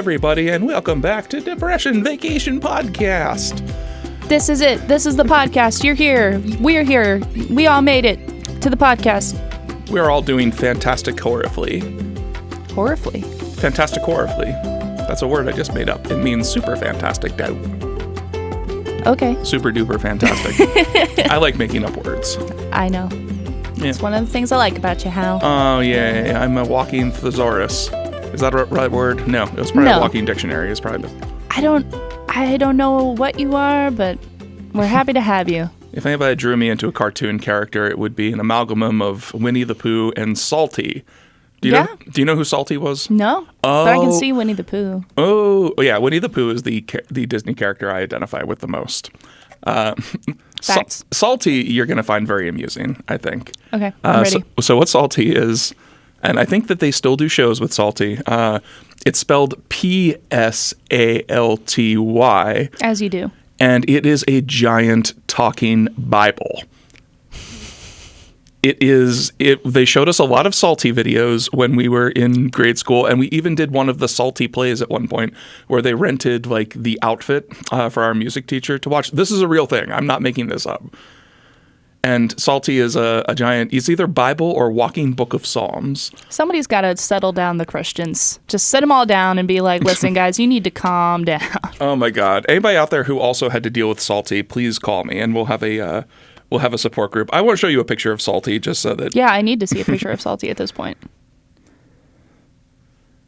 everybody, and welcome back to Depression Vacation Podcast. This is it. This is the podcast. You're here. We're here. We all made it to the podcast. We're all doing fantastic horribly. Horribly? Fantastic horribly. That's a word I just made up. It means super fantastic. Okay. Super duper fantastic. I like making up words. I know. Yeah. It's one of the things I like about you, Hal. Oh, yeah. I'm a walking thesaurus. Is that a right word? No, it was probably a walking dictionary. It's probably. I don't know what you are, but we're happy to have you. If anybody drew me into a cartoon character, it would be an amalgam of Winnie the Pooh and Salty. Do you know who Salty was? No, but I can see Winnie the Pooh. Oh, yeah. Winnie the Pooh is the Disney character I identify with the most. Facts. Salty, you're going to find very amusing, I think. Okay, I'm ready. So what Salty is, and I think that they still do shows with Salty. It's spelled Psalty. As you do. And it is a giant talking Bible. They showed us a lot of Salty videos when we were in grade school, and we even did one of the Salty plays at one point where they rented like the outfit for our music teacher to watch. This is a real thing. I'm not making this up. And Salty is a giant, it's either Bible or walking book of Psalms. Somebody's got to settle down the Christians. Just sit them all down and be like, listen, guys, you need to calm down. Oh, my God. Anybody out there who also had to deal with Salty, please call me, and we'll have a support group. I want to show you a picture of Salty just so that... Yeah, I need to see a picture of Salty at this point.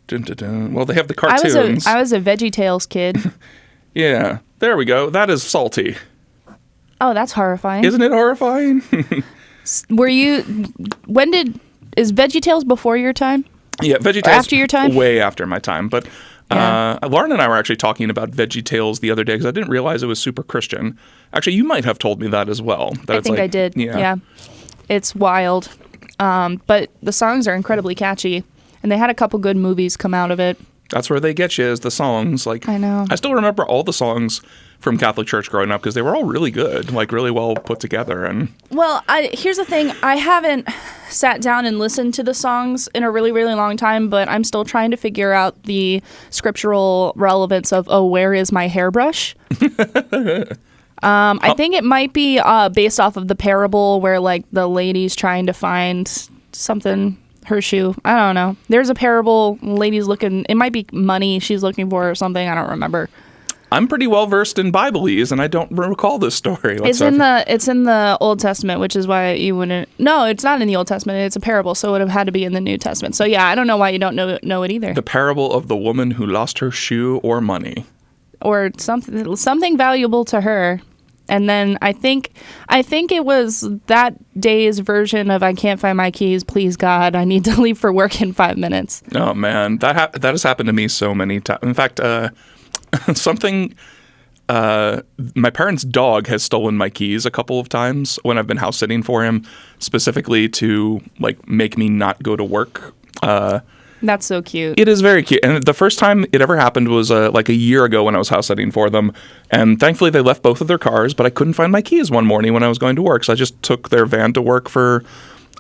Dun, dun, dun. Well, they have the cartoons. I was a VeggieTales kid. Yeah, there we go. That is Salty. Oh, that's horrifying. Isn't it horrifying? Is VeggieTales before your time? Yeah, VeggieTales. Or after your time? Way after my time. But Lauren and I were actually talking about VeggieTales the other day because I didn't realize it was super Christian. Actually, you might have told me that as well. I think I did. Yeah. It's wild. But the songs are incredibly catchy. And they had a couple good movies come out of it. That's where they get you, is the songs. Like, I know. I still remember all the songs from Catholic Church growing up because they were all really good, like really well put together. And well, here's the thing. I haven't sat down and listened to the songs in a really, really long time, but I'm still trying to figure out the scriptural relevance of, where is my hairbrush? I think it might be based off of the parable where, like, the lady's trying to find something, her shoe. I don't know. There's a parable, lady's looking, it might be money she's looking for or something. I don't remember. I'm pretty well versed in Bible-ese, and I don't recall this story. It's in the Old Testament, which is why you wouldn't. No, it's not in the Old Testament. It's a parable, so it would have had to be in the New Testament. So yeah, I don't know why you don't know it either. The parable of the woman who lost her shoe or money, or something valuable to her. And then I think it was that day's version of "I can't find my keys, please God, I need to leave for work in 5 minutes." Oh man, that has happened to me so many times. In fact, my parents' dog has stolen my keys a couple of times when I've been house sitting for him, specifically to like make me not go to work. That's so cute. It is very cute. And the first time it ever happened was like a year ago when I was house sitting for them. And thankfully they left both of their cars, but I couldn't find my keys one morning when I was going to work. So I just took their van to work for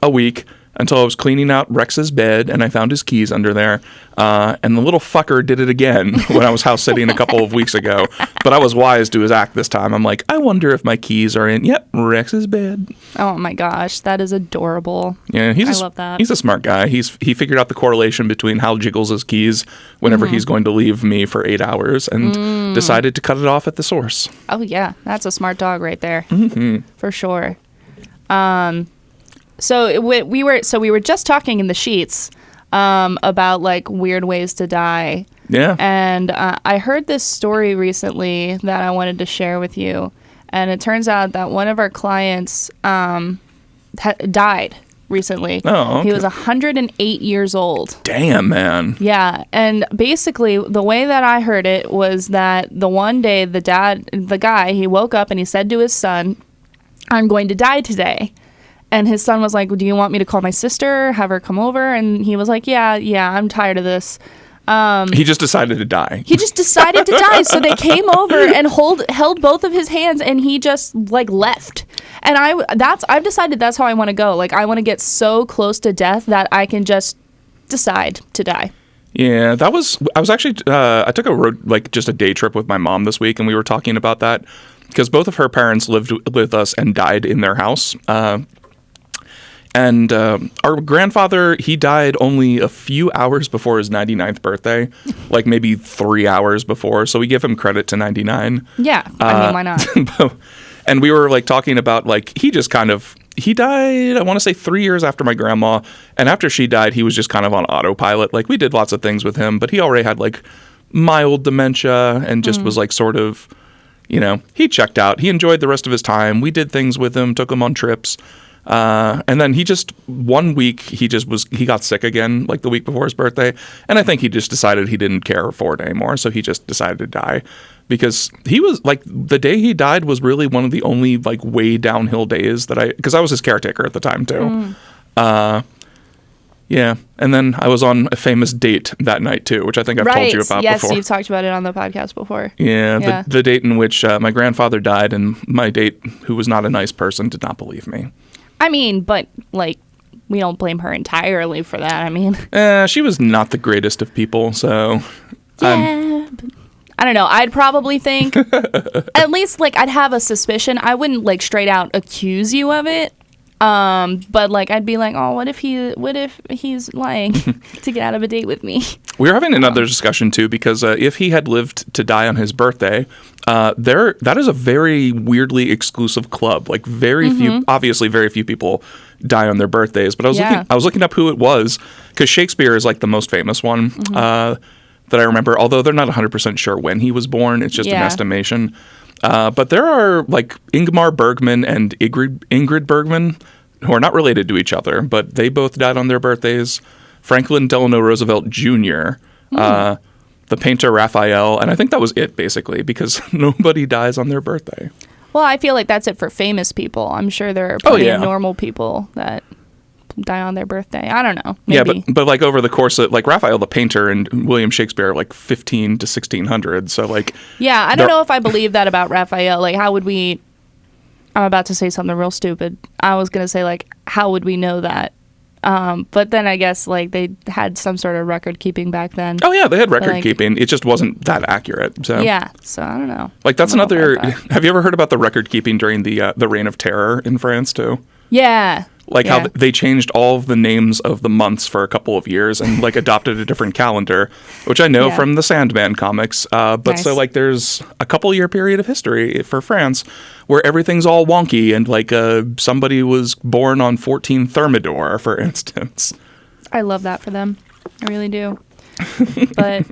a week until I was cleaning out Rex's bed and I found his keys under there. And the little fucker did it again when I was house sitting a couple of weeks ago. But I was wise to his act this time. I'm like, I wonder if my keys are in, Rex's bed. Oh my gosh, that is adorable. Yeah, I love that. He's a smart guy. He figured out the correlation between Hal jiggles his keys whenever he's going to leave me for 8 hours and decided to cut it off at the source. Oh yeah, that's a smart dog right there. For sure. So we were just talking in the sheets about like weird ways to die. Yeah. And I heard this story recently that I wanted to share with you. And it turns out that one of our clients died recently. Oh, okay. He was 108 years old. Damn, man. Yeah. And basically the way that I heard it was that the one day the guy, he woke up and he said to his son, "I'm going to die today." And his son was like, "Do you want me to call my sister, have her come over?" And he was like, yeah, I'm tired of this. He just decided to die. So they came over and held both of his hands, and he just like left. And I've decided that's how I want to go. Like, I want to get so close to death that I can just decide to die. Yeah, I was actually, I took a road, like just a day trip with my mom this week, and we were talking about that because both of her parents lived with us and died in their house. And our grandfather, he died only a few hours before his 99th birthday, like maybe 3 hours before. So we give him credit to 99. Yeah, I mean, why not? And we were like talking about like he died, I want to say 3 years after my grandma. And after she died, he was just kind of on autopilot. Like we did lots of things with him, but he already had like mild dementia and just was like sort of, he checked out. He enjoyed the rest of his time. We did things with him, took him on trips. And then he just, 1 week, he got sick again, like the week before his birthday. And I think he just decided he didn't care for it anymore. So he just decided to die because he was like, the day he died was really one of the only like way downhill days because I was his caretaker at the time too. Yeah. And then I was on a famous date that night too, which I think I've told you about yes, before. You've talked about it on the podcast before. Yeah. The date in which my grandfather died and my date, who was not a nice person, did not believe me. I mean, but like, we don't blame her entirely for that. I mean, she was not the greatest of people, so yeah. I don't know. I'd probably think at least like I'd have a suspicion. I wouldn't like straight out accuse you of it. But like I'd be like, oh, what if he's lying to get out of a date with me? We were having another discussion too because if he had lived to die on his birthday, that is a very weirdly exclusive club. Like very few people die on their birthdays. But I was looking up who it was because Shakespeare is like the most famous one that I remember. Although they're not 100% sure when he was born, it's just an estimation. But there are like Ingmar Bergman and Ingrid Bergman, who are not related to each other, but they both died on their birthdays. Franklin Delano Roosevelt Jr., the painter Raphael, and I think that was it basically because nobody dies on their birthday. Well, I feel like that's it for famous people. I'm sure there are plenty of normal people that die on their birthday. I don't know. Maybe. Yeah, but like over the course of like Raphael the painter and William Shakespeare like 15 to 1600. So like yeah, I don't know if I believe that about Raphael. Like how would we? I'm about to say something real stupid. I was gonna say like how would we know that? But then I guess like they had some sort of record keeping back then. Oh yeah, they had record keeping. It just wasn't that accurate. So yeah, so I don't know. Like that's another. Have you ever heard about the record keeping during the Reign of Terror in France too? Yeah. Like how they changed all of the names of the months for a couple of years and like adopted a different calendar, which I know from the Sandman comics. But nice. So like there's a couple year period of history for France where everything's all wonky and like somebody was born on 14 Thermidor, for instance. I love that for them. I really do. But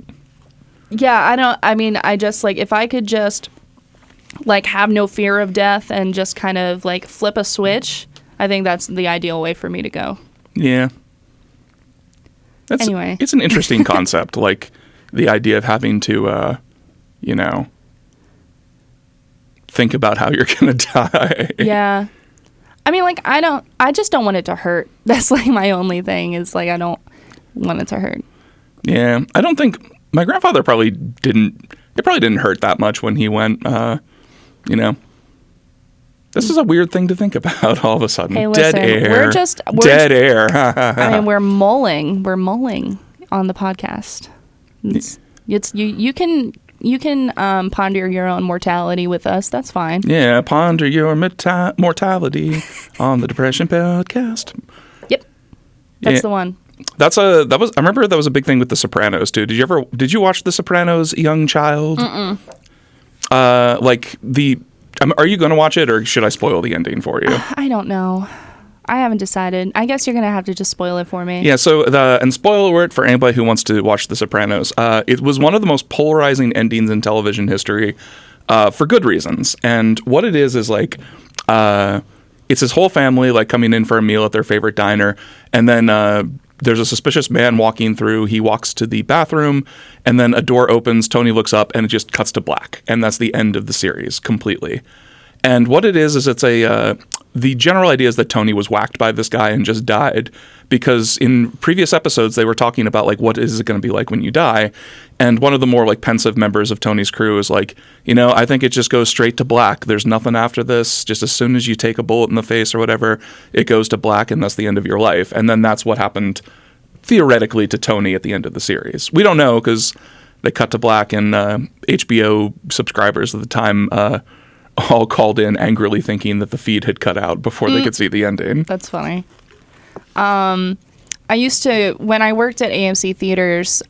yeah, I just like if I could just like have no fear of death and just kind of like flip a switch, I think that's the ideal way for me to go. Yeah. Anyway. It's an interesting concept, like the idea of having to, think about how you're going to die. Yeah. I mean, like, I just don't want it to hurt. That's like my only thing is like, I don't want it to hurt. Yeah. I don't think my grandfather probably didn't hurt that much when he went, This is a weird thing to think about all of a sudden. Hey, listen, dead air. We're dead air. I mean, we're mulling on the podcast. You can ponder your own mortality with us. That's fine. Yeah, ponder your mortality on the Depression Podcast. Yep, that's the one. I remember that was a big thing with The Sopranos too. Did you watch The Sopranos, young child? Mm-mm. Are you going to watch it, or should I spoil the ending for you? I don't know. I haven't decided. I guess you're going to have to just spoil it for me. Yeah, so and spoiler alert for anybody who wants to watch The Sopranos. It was one of the most polarizing endings in television history for good reasons. And what it is like, it's his whole family like coming in for a meal at their favorite diner, and then there's a suspicious man walking through. He walks to the bathroom, and then a door opens. Tony looks up, and it just cuts to black. And that's the end of the series completely. And what it is it's the general idea is that Tony was whacked by this guy and just died, because in previous episodes they were talking about like what is it going to be like when you die, and one of the more like pensive members of Tony's crew is like, I think it just goes straight to black. There's nothing after this. Just as soon as you take a bullet in the face or whatever, it goes to black, and that's the end of your life. And then that's what happened theoretically to Tony at the end of the series. We don't know because they cut to black, and HBO subscribers at the time all called in angrily thinking that the feed had cut out before they could see the ending. That's funny. I used to, when I worked at AMC Theaters,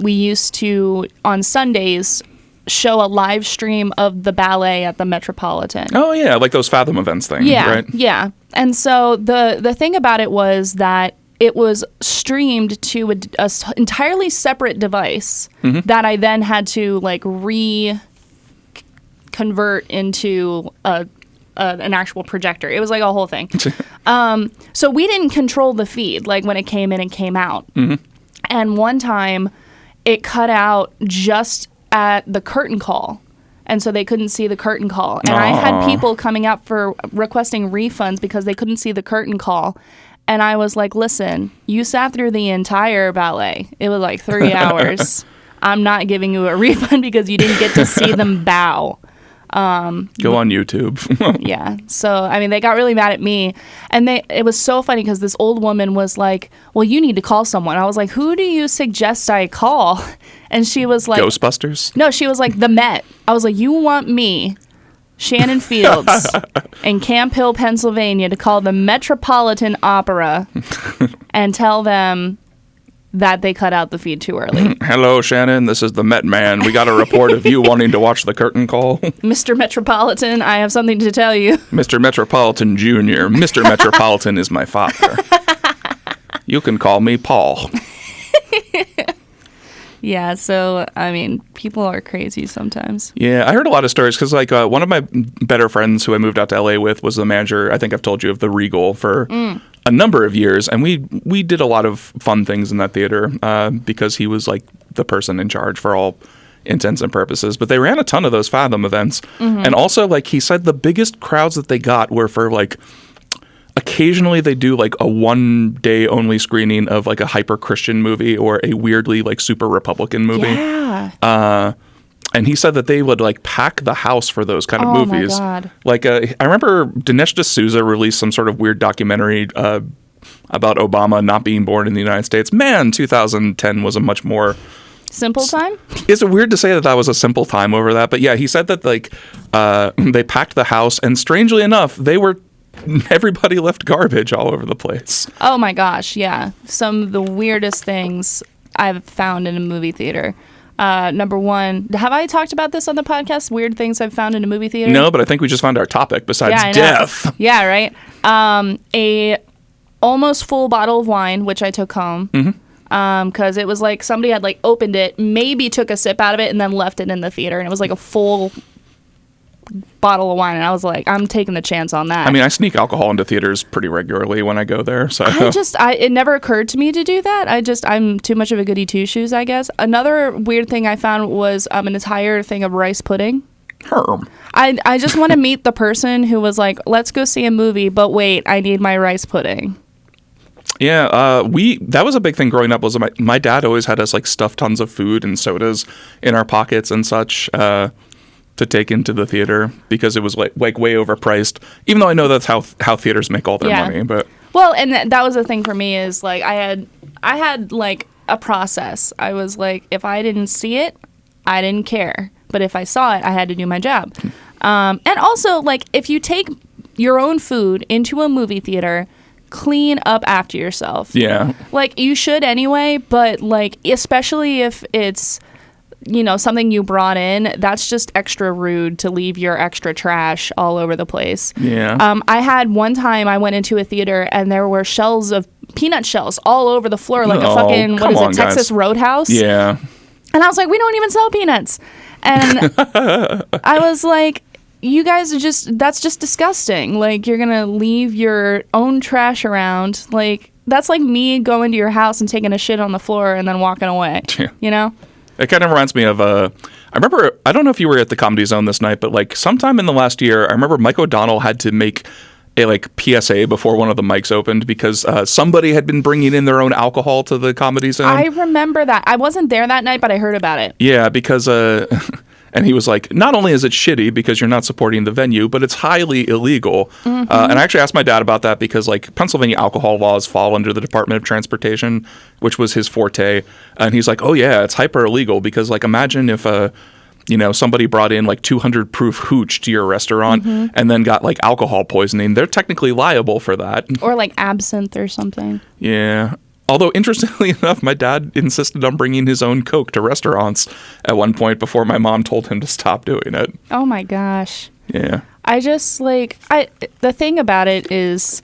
we used to, on Sundays, show a live stream of the ballet at the Metropolitan. Oh, yeah, like those Fathom events thing, right? Yeah. And so the thing about it was that it was streamed to a entirely separate device that I then had to like convert into an actual projector. It was like a whole thing. So we didn't control the feed like when it came in and came out. And one time it cut out just at the curtain call. And so they couldn't see the curtain call. And I had people coming up for requesting refunds because they couldn't see the curtain call. And I was like, listen, you sat through the entire ballet. It was like 3 hours. I'm not giving you a refund because you didn't get to see them bow. Go on YouTube. Yeah. So, I mean, they got really mad at me. And it was so funny because this old woman was like, well, you need to call someone. I was like, who do you suggest I call? And she was like... Ghostbusters? No, she was like, the Met. I was like, you want me, Shannon Fields, in Camp Hill, Pennsylvania, to call the Metropolitan Opera and tell them that they cut out the feed too early. Hello, Shannon. This is the Met Man. We got a report of you wanting to watch the curtain call. Mr. Metropolitan, I have something to tell you. Mr. Metropolitan Jr. Mr. Metropolitan is my father. You can call me Paul. Yeah, so, I mean, people are crazy sometimes. Yeah, I heard a lot of stories because, like, one of my better friends who I moved out to LA with was the manager, I think I've told you, of the Regal for a number of years. And we did a lot of fun things in that theater because he was, like, the person in charge for all intents and purposes. But they ran a ton of those Fathom events. And also, like, he said the biggest crowds that they got were for, like, occasionally they do like a 1 day only screening of like a hyper Christian movie or a weirdly like super Republican movie. Yeah. And he said that they would like pack the house for those kind of movies. Oh my God. Like I remember Dinesh D'Souza released some sort of weird documentary about Obama not being born in the United States. Man, 2010 was a much more simple time? Is it weird to say that was a simple time over that? But yeah, he said that like they packed the house, and strangely enough, everybody left garbage all over the place. Oh my gosh, yeah. Some of the weirdest things I've found in a movie theater. Number one, have I talked about this on the podcast? Weird things I've found in a movie theater? No, but I think we just found our topic besides death. Yeah, right. A almost full bottle of wine, which I took home. Because it was like somebody had like opened it, maybe took a sip out of it, and then left it in the theater. And it was like a full bottle of wine, and I was like, I'm taking the chance on that. I mean, I sneak alcohol into theaters pretty regularly when I go there. So it never occurred to me to do that. I'm too much of a goody two shoes, I guess. Another weird thing I found was an entire thing of rice pudding. I just want to meet the person who was like, let's go see a movie, but wait, I need my rice pudding. Yeah, that was a big thing growing up. Was my dad always had us like stuff tons of food and sodas in our pockets and such to take into the theater because it was like way overpriced. Even though I know that's how theaters make all their money, but well, and that was the thing for me is like I had like a process. I was like, if I didn't see it, I didn't care, but if I saw it, I had to do my job. And also like if you take your own food into a movie theater, clean up after yourself. Yeah. Like you should anyway, but like especially if it's something you brought in, that's just extra rude to leave your extra trash all over the place. Yeah. I had one time I went into a theater and there were shells of peanut shells all over the floor, like a fucking, Texas Roadhouse? Yeah. And I was like, we don't even sell peanuts. And I was like, you guys are that's just disgusting. Like, you're going to leave your own trash around. Like, that's like me going to your house and taking a shit on the floor and then walking away, It kind of reminds me of I remember, I don't know if you were at the Comedy Zone this night, but like sometime in the last year, I remember Mike O'Donnell had to make a like PSA before one of the mics opened because somebody had been bringing in their own alcohol to the Comedy Zone. I remember that. I wasn't there that night, but I heard about it. Yeah, because And he was like, not only is it shitty because you're not supporting the venue, but it's highly illegal. And I actually asked my dad about that because like Pennsylvania alcohol laws fall under the Department of Transportation, which was his forte. And he's like, oh yeah, it's hyper illegal because like imagine if somebody brought in like 200 proof hooch to your restaurant and then got like alcohol poisoning. They're technically liable for that. Or like absinthe or something. Yeah. Although, interestingly enough, my dad insisted on bringing his own Coke to restaurants at one point before my mom told him to stop doing it. Oh, my gosh. Yeah. I just, the thing about it is,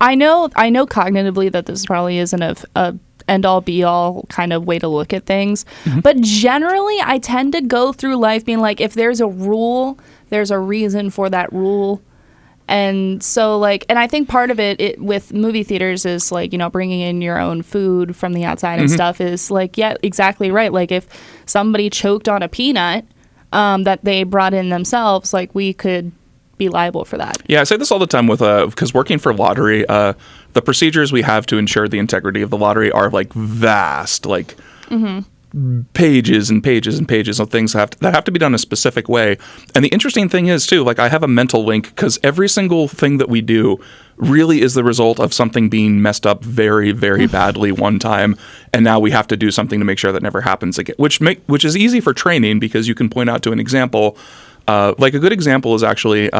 I know cognitively that this probably isn't a end-all, be-all kind of way to look at things. But generally, I tend to go through life being like, if there's a rule, there's a reason for that rule. And so, and I think part of it with movie theaters is, bringing in your own food from the outside and stuff is, yeah, exactly right. Like, if somebody choked on a peanut that they brought in themselves, we could be liable for that. Yeah, I say this all the time with, because working for lottery, the procedures we have to ensure the integrity of the lottery are, vast, pages and pages and pages of things that have to be done a specific way. And the interesting thing is too, I have a mental link because every single thing that we do really is the result of something being messed up very, very badly one time, and now we have to do something to make sure that never happens again. Which is easy for training because you can point out to an example. A good example is actually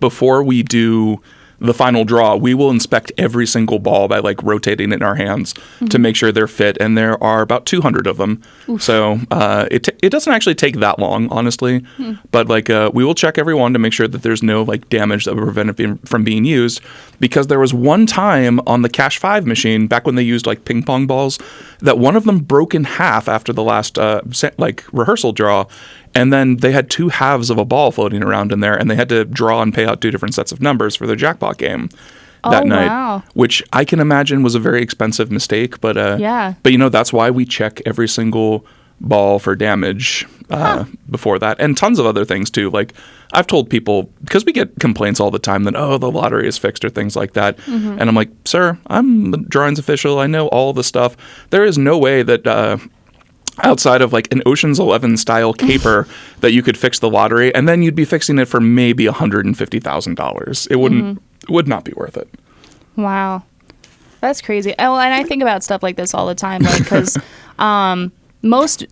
before we do the final draw, we will inspect every single ball by rotating it in our hands to make sure they're fit, and there are about 200 of them. Oof. So it doesn't actually take that long, honestly. But we will check every one to make sure that there's no damage that would prevent it from being used. Because there was one time on the Cash 5 machine back when they used ping pong balls that one of them broke in half after the last rehearsal draw. And then they had two halves of a ball floating around in there, and they had to draw and pay out two different sets of numbers for their jackpot game that night. Wow. Which I can imagine was a very expensive mistake, but yeah. But that's why we check every single ball for damage before that, and tons of other things too. I've told people, because we get complaints all the time that the lottery is fixed or things like that, and I'm like, sir, I'm the drawings official. I know all the stuff. There is no way that. Outside of an Ocean's 11 style caper that you could fix the lottery, and then you'd be fixing it for maybe $150,000. It would not be worth it. Wow. That's crazy. Oh, and I think about stuff like this all the time, because most,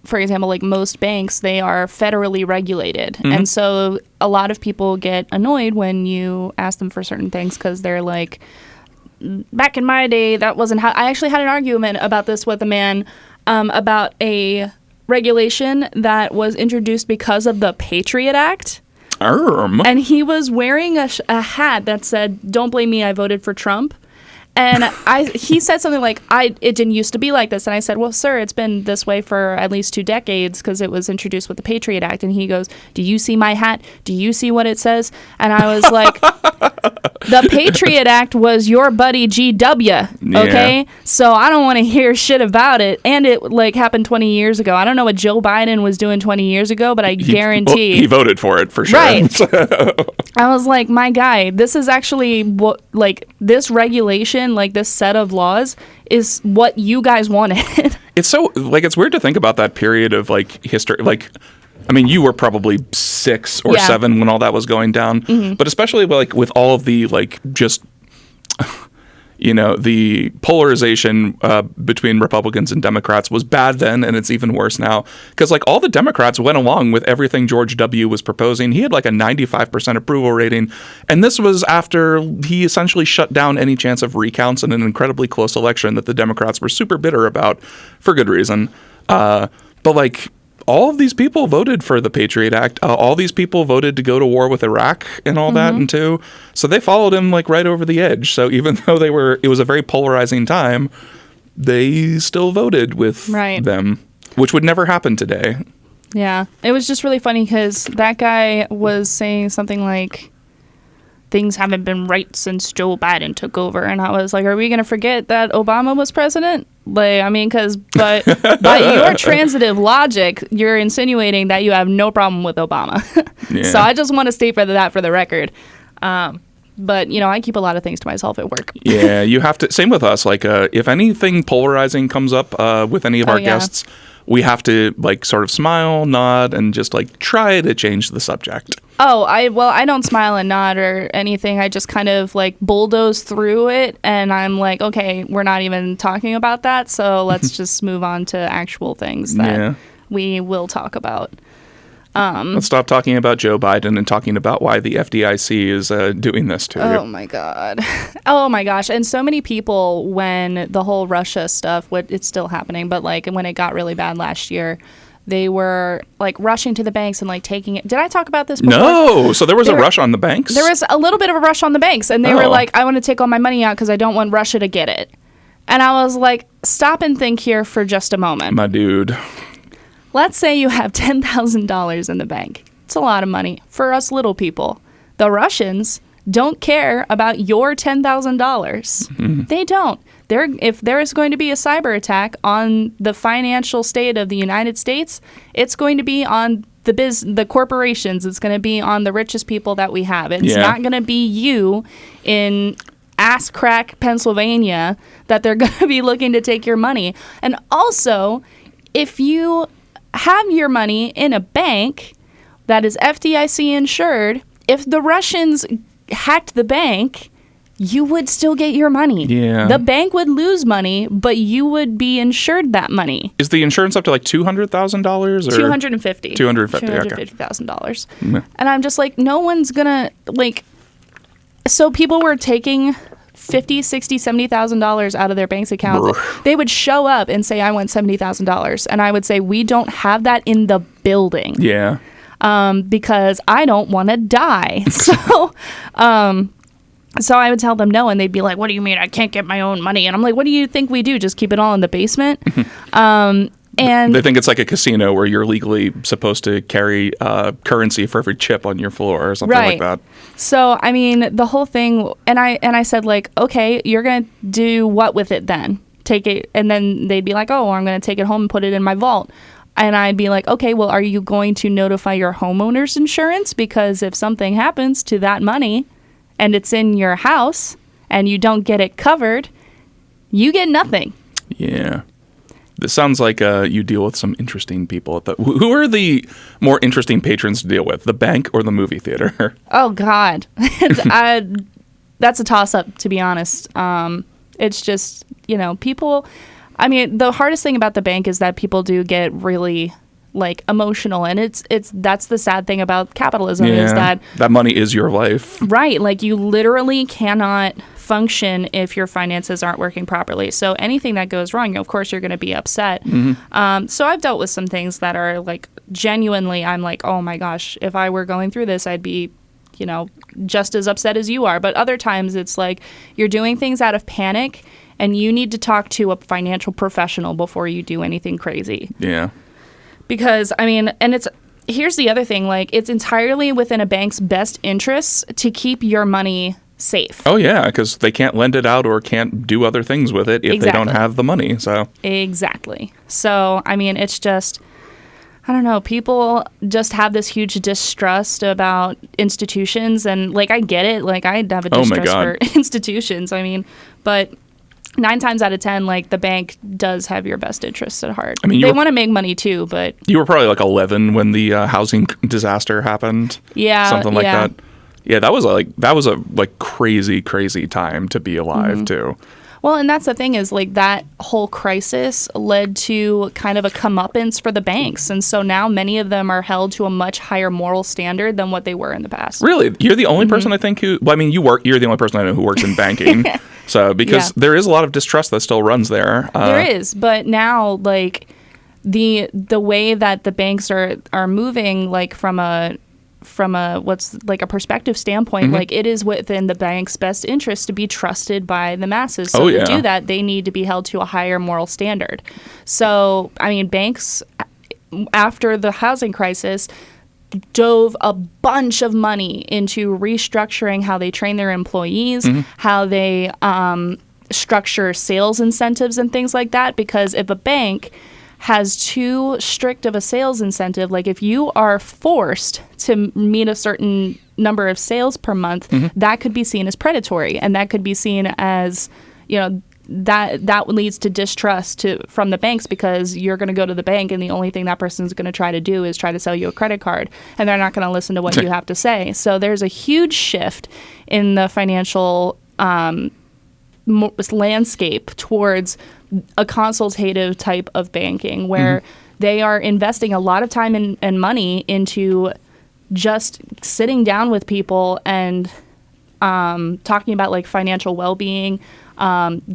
for example, most banks, they are federally regulated. And so a lot of people get annoyed when you ask them for certain things because they're like, back in my day, that wasn't how. I actually had an argument about this with a man about a regulation that was introduced because of the Patriot Act. And he was wearing a hat that said, "Don't blame me, I voted for Trump." And he said something like, it didn't used to be like this. And I said, well, sir, it's been this way for at least 2 decades because it was introduced with the Patriot Act. And he goes, do you see my hat? Do you see what it says? And I was like, the Patriot Act was your buddy GW, okay? Yeah. So I don't want to hear shit about it. And it happened 20 years ago. I don't know what Joe Biden was doing 20 years ago, but I guarantee. He voted for it for sure. Right. I was like, my guy, this is actually what, this regulation, this set of laws is what you guys wanted. It's so it's weird to think about that period of history. I mean, you were probably 6 or 7 when all that was going down, but especially with all of the just the polarization between Republicans and Democrats was bad then, and it's even worse now. Because all the Democrats went along with everything George W. was proposing. He had a 95% approval rating, and this was after he essentially shut down any chance of recounts in an incredibly close election that the Democrats were super bitter about for good reason. But all of these people voted for the Patriot Act. All these people voted to go to war with Iraq and all that, and too. So they followed him right over the edge. So even though it was a very polarizing time, they still voted with them, which would never happen today. Yeah, it was just really funny because that guy was saying something like, things haven't been right since Joe Biden took over. And I was like, are we going to forget that Obama was president? But by your transitive logic, you're insinuating that you have no problem with Obama. Yeah. So I just want to state for the record. But, I keep a lot of things to myself at work. Yeah, you have to. Same with us. If anything polarizing comes up with any of our guests, we have to like sort of smile, nod, and just like try to change the subject. Oh, I don't smile and nod or anything. I just kind of like bulldoze through it, and I'm like, okay, we're not even talking about that, so let's just move on to actual things that we will talk about. Let's stop talking about Joe Biden and talking about why the FDIC is doing this to you. Oh my God. Oh my gosh. And so many people, when the whole Russia stuff, it's still happening, but like when it got really bad last year, they were like rushing to the banks and like taking it. Did I talk about this before? No. So there was a rush on the banks? There was a little bit of a rush on the banks, and they were like, I want to take all my money out because I don't want Russia to get it. And I was like, stop and think here for just a moment. My dude. Let's say you have $10,000 in the bank. It's a lot of money for us little people. The Russians don't care about your $10,000. Mm-hmm. They don't. If there is going to be a cyber attack on the financial state of the United States, it's going to be on the corporations. It's going to be on the richest people that we have. It's not going to be you in ass crack Pennsylvania that they're going to be looking to take your money. And also, if you have your money in a bank that is FDIC insured, if the Russians hacked the bank, you would still get your money. Yeah. The bank would lose money, but you would be insured that money. Is the insurance up to like $200,000 or $250,000. $250,000. Okay. And I'm just like, no one's gonna like. So people were taking $50,000, $60,000, $70,000 out of their bank accounts. They would show up and say, I want $70,000. And I would say, we don't have that in the building. Yeah. Because I don't want to die. So I would tell them no, and they'd be like, what do you mean I can't get my own money? And I'm like, what do you think we do? Just keep it all in the basement? And they think it's like a casino where you're legally supposed to carry currency for every chip on your floor or something like that. So, I mean, the whole thing, and I said, like, okay, you're going to do what with it then? Take it, and then they'd be like, oh, well, I'm going to take it home and put it in my vault. And I'd be like, okay, well, are you going to notify your homeowner's insurance? Because if something happens to that money and it's in your house and you don't get it covered, you get nothing. Yeah. This sounds like you deal with some interesting people. Who are the more interesting patrons to deal with, the bank or the movie theater? Oh, God. That's a toss-up, to be honest. It's just, people... I mean, the hardest thing about the bank is that people do get really, like, emotional. And that's the sad thing about capitalism is that money is your life. Right. Like, you literally cannot function if your finances aren't working properly. So anything that goes wrong, of course, you're going to be upset. Mm-hmm. So I've dealt with some things that are like genuinely, I'm like, oh my gosh, if I were going through this, I'd be, just as upset as you are. But other times it's like you're doing things out of panic and you need to talk to a financial professional before you do anything crazy. Yeah. Because, I mean, and here's the other thing, like it's entirely within a bank's best interests to keep your money safe. Oh, yeah, because they can't lend it out or can't do other things with it if they don't have the money. So Exactly. So, I mean, it's just, I don't know, people just have this huge distrust about institutions. And, like, I get it. Like, I have a distrust for institutions. I mean, but 9 times out of 10, like, the bank does have your best interests at heart. I mean, they want to make money, too, but... You were probably, like, 11 when the housing disaster happened. Yeah. Something like that. Yeah, that was a crazy time to be alive too. Well, and that's the thing is like that whole crisis led to kind of a comeuppance for the banks, and so now many of them are held to a much higher moral standard than what they were in the past. Really, you're the only person I think who. Well, I mean, you're the only person I know who works in banking. So because there is a lot of distrust that still runs there. There is, but now like the way that the banks are moving, like from a what's like a perspective standpoint, like it is within the bank's best interest to be trusted by the masses. So to do that, they need to be held to a higher moral standard. So, I mean, banks after the housing crisis dove a bunch of money into restructuring how they train their employees, how they structure sales incentives and things like that. Because if a bank has too strict of a sales incentive, like if you are forced to meet a certain number of sales per month, that could be seen as predatory, and that could be seen as, that leads to distrust from the banks, because you're going to go to the bank and the only thing that person's going to try to do is try to sell you a credit card, and they're not going to listen to what you have to say. So there's a huge shift in the financial landscape towards a consultative type of banking, where they are investing a lot of time and money into just sitting down with people and talking about like financial well-being,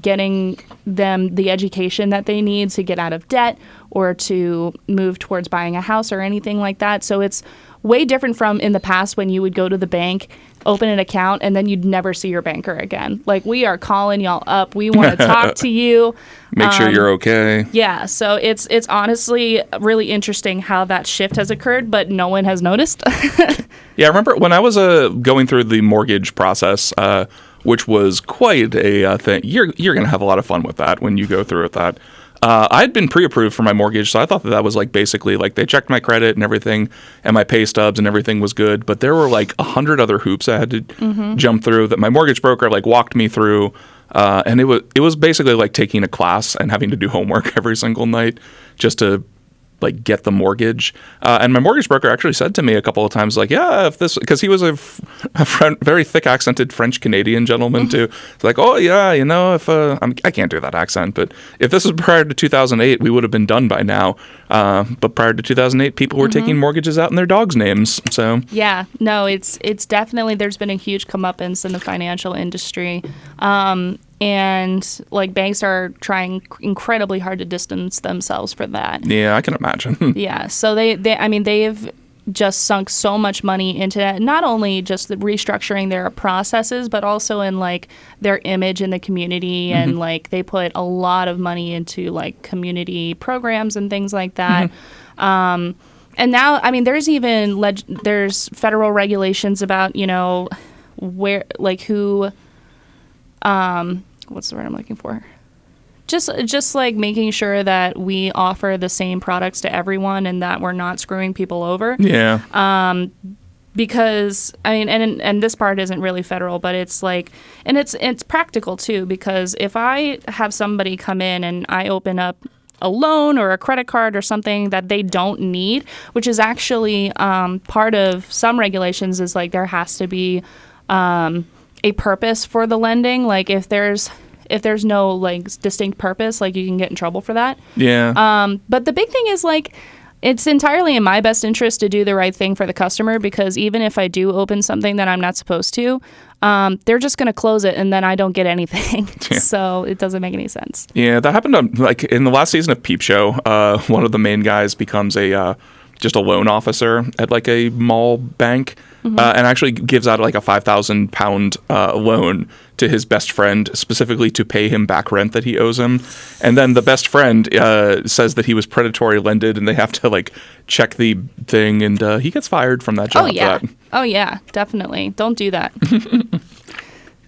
getting them the education that they need to get out of debt or to move towards buying a house or anything like that. So it's way different from in the past when you would go to the bank, open an account, and then you'd never see your banker again. Like, we are calling y'all up. We want to talk to you. Make sure you're okay. Yeah, so it's honestly really interesting how that shift has occurred, but no one has noticed. Yeah, I remember when I was going through the mortgage process, which was quite a thing. You're going to have a lot of fun with that when you go through with that. I'd been pre-approved for my mortgage, so I thought that was like basically like they checked my credit and everything, and my pay stubs and everything was good. But there were like 100 other hoops I had to jump through that my mortgage broker like walked me through, and it was basically like taking a class and having to do homework every single night just to like get the mortgage. And my mortgage broker actually said to me a couple of times, like, yeah, if this, because he was a very thick accented French Canadian gentleman too. It's like, oh yeah, you know, if I can't do that accent, but if this was prior to 2008, we would have been done by now. But prior to 2008, people were taking mortgages out in their dogs' names. So yeah, no, it's definitely, there's been a huge comeuppance in the financial industry. And like banks are trying incredibly hard to distance themselves for that. Yeah, I can imagine. Yeah, so they've just sunk so much money into that, not only just the restructuring their processes, but also in like their image in the community, and like they put a lot of money into like community programs and things like that. And now, I mean, there's even there's federal regulations about, you know, where like who. What's the word I'm looking for? Just like making sure that we offer the same products to everyone and that we're not screwing people over. Yeah. Because I mean, and this part isn't really federal, but it's like, and it's practical too, because if I have somebody come in and I open up a loan or a credit card or something that they don't need, which is actually part of some regulations, is like there has to be a purpose for the lending. Like if there's no like distinct purpose, like you can get in trouble for that. Yeah. But the big thing is like, it's entirely in my best interest to do the right thing for the customer, because even if I do open something that I'm not supposed to, they're just going to close it and then I don't get anything. Yeah. So it doesn't make any sense. Yeah, that happened on, like in the last season of Peep Show. One of the main guys becomes just a loan officer at like a mall bank, and actually gives out like a £5,000 loan to his best friend, specifically to pay him back rent that he owes him. And then the best friend says that he was predatory lended, and they have to like check the thing, and he gets fired from that job. Oh yeah. For that. Oh yeah, definitely. Don't do that.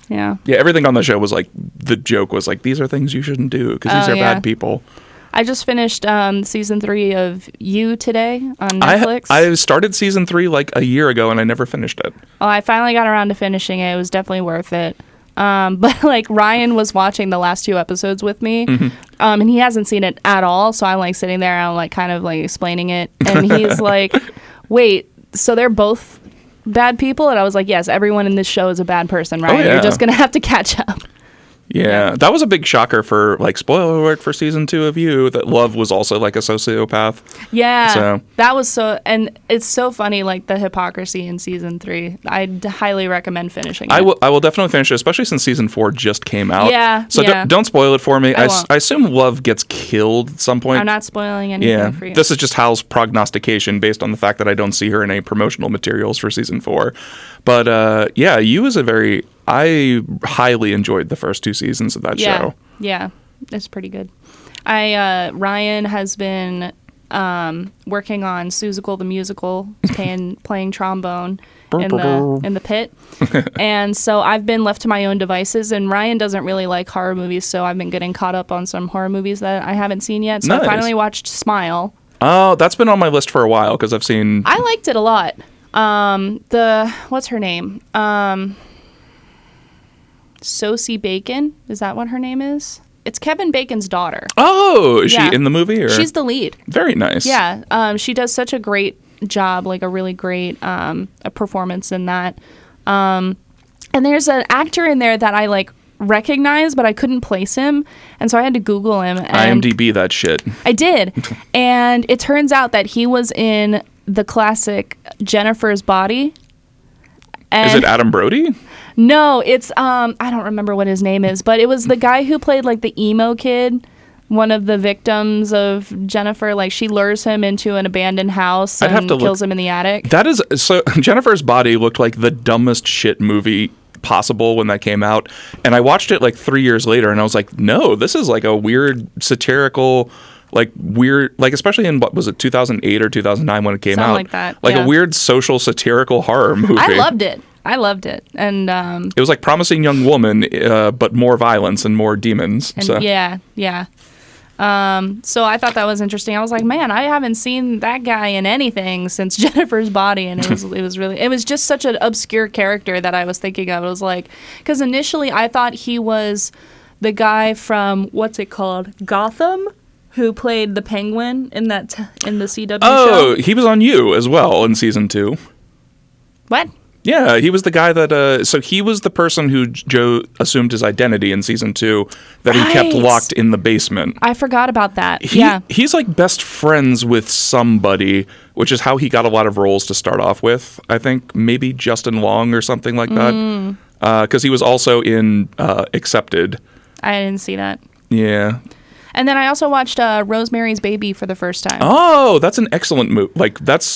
Yeah. Yeah, everything on the show was like, the joke was like, these are things you shouldn't do because these are bad people. I just finished season 3 of You today on Netflix. I started season 3 like a year ago and I never finished it. Oh, I finally got around to finishing it. It was definitely worth it. But like Ryan was watching the last 2 episodes with me, and he hasn't seen it at all. So I'm like sitting there and I'm like kind of like explaining it, and he's like, "Wait, so they're both bad people?" And I was like, "Yes, everyone in this show is a bad person, Ryan. You're just gonna have to catch up." Yeah, that was a big shocker for, like, spoiler alert for season 2 of You, that Love was also like a sociopath. Yeah, so. That was so, and it's so funny, like the hypocrisy in season 3. I'd highly recommend finishing it. I will definitely finish it, especially since season 4 just came out. Yeah, so yeah. Don't spoil it for me. I assume Love gets killed at some point. I'm not spoiling anything for you. This is just Hal's prognostication based on the fact that I don't see her in any promotional materials for season 4. But You is I highly enjoyed the first 2 seasons of that show. Yeah, it's pretty good. Ryan has been working on Seussical the Musical, playing trombone in the pit. And so I've been left to my own devices, and Ryan doesn't really like horror movies, so I've been getting caught up on some horror movies that I haven't seen yet. So Nice. I finally watched Smile. Oh, that's been on my list for a while because I've seen... I liked it a lot. What's her name? Sosie Bacon, is that what her name is? It's Kevin Bacon's daughter. Oh, is she in the movie? Or? She's the lead. Very nice. Yeah. She does such a great job, like a really great a performance in that. And there's an actor in there that I like recognize, but I couldn't place him, and so I had to Google him. And IMDb that shit. I did, and it turns out that he was in the classic Jennifer's Body. And is it Adam Brody? No, it's I don't remember what his name is, but it was the guy who played like the emo kid, one of the victims of Jennifer. Like she lures him into an abandoned house and kills him in the attic. That is so. Jennifer's Body looked like the dumbest shit movie possible when that came out, and I watched it like 3 years later, and I was like, no, this is like a weird satirical, like weird, like especially in what was it, 2008 or 2009 when it came out, like that, like a weird social satirical horror movie. I loved it, and it was like Promising Young Woman, but more violence and more demons. And so. Yeah. So I thought that was interesting. I was like, man, I haven't seen that guy in anything since Jennifer's Body, and it was just such an obscure character that I was thinking of. It was like, because initially I thought he was the guy from what's it called, Gotham, who played the Penguin in that in the CW show. Oh, he was on You as well in season 2. What? Yeah, he was the guy that, so he was the person who Joe assumed his identity in season 2, that he kept locked in the basement. I forgot about that. He's like best friends with somebody, which is how he got a lot of roles to start off with. I think maybe Justin Long or something like that. Because he was also in Accepted. I didn't see that. Yeah. And then I also watched Rosemary's Baby for the first time. Oh, that's an excellent movie.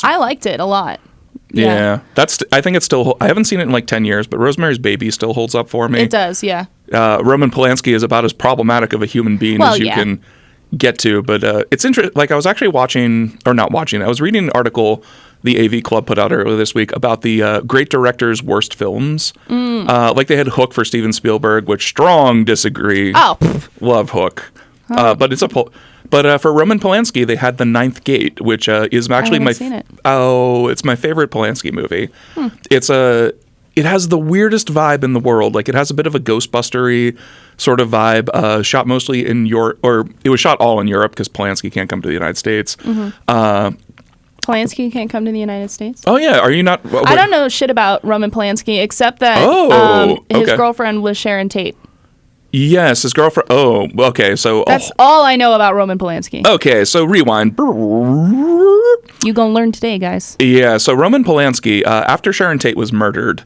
I liked it a lot. Yeah, I think it's still. I haven't seen it in like 10 years, but Rosemary's Baby still holds up for me. It does, yeah. Roman Polanski is about as problematic of a human being as you can get to, but it's interesting. Like I was actually I was reading an article the AV Club put out earlier this week about the great directors' worst films. Like they had Hook for Steven Spielberg, which strong disagree. Oh, love Hook, but it's a. But for Roman Polanski, they had The Ninth Gate, which is actually it's my favorite Polanski movie. It has the weirdest vibe in the world. Like it has a bit of a Ghostbustery sort of vibe. Shot mostly in Europe, or it was shot all in Europe because Polanski can't come to the United States. Polanski can't come to the United States? Oh yeah, are you not? I don't know shit about Roman Polanski except that his girlfriend was Sharon Tate. Yes, his girlfriend. Oh, okay. So that's all I know about Roman Polanski. Okay, so rewind. You gonna learn today, guys. Yeah. So Roman Polanski, after Sharon Tate was murdered,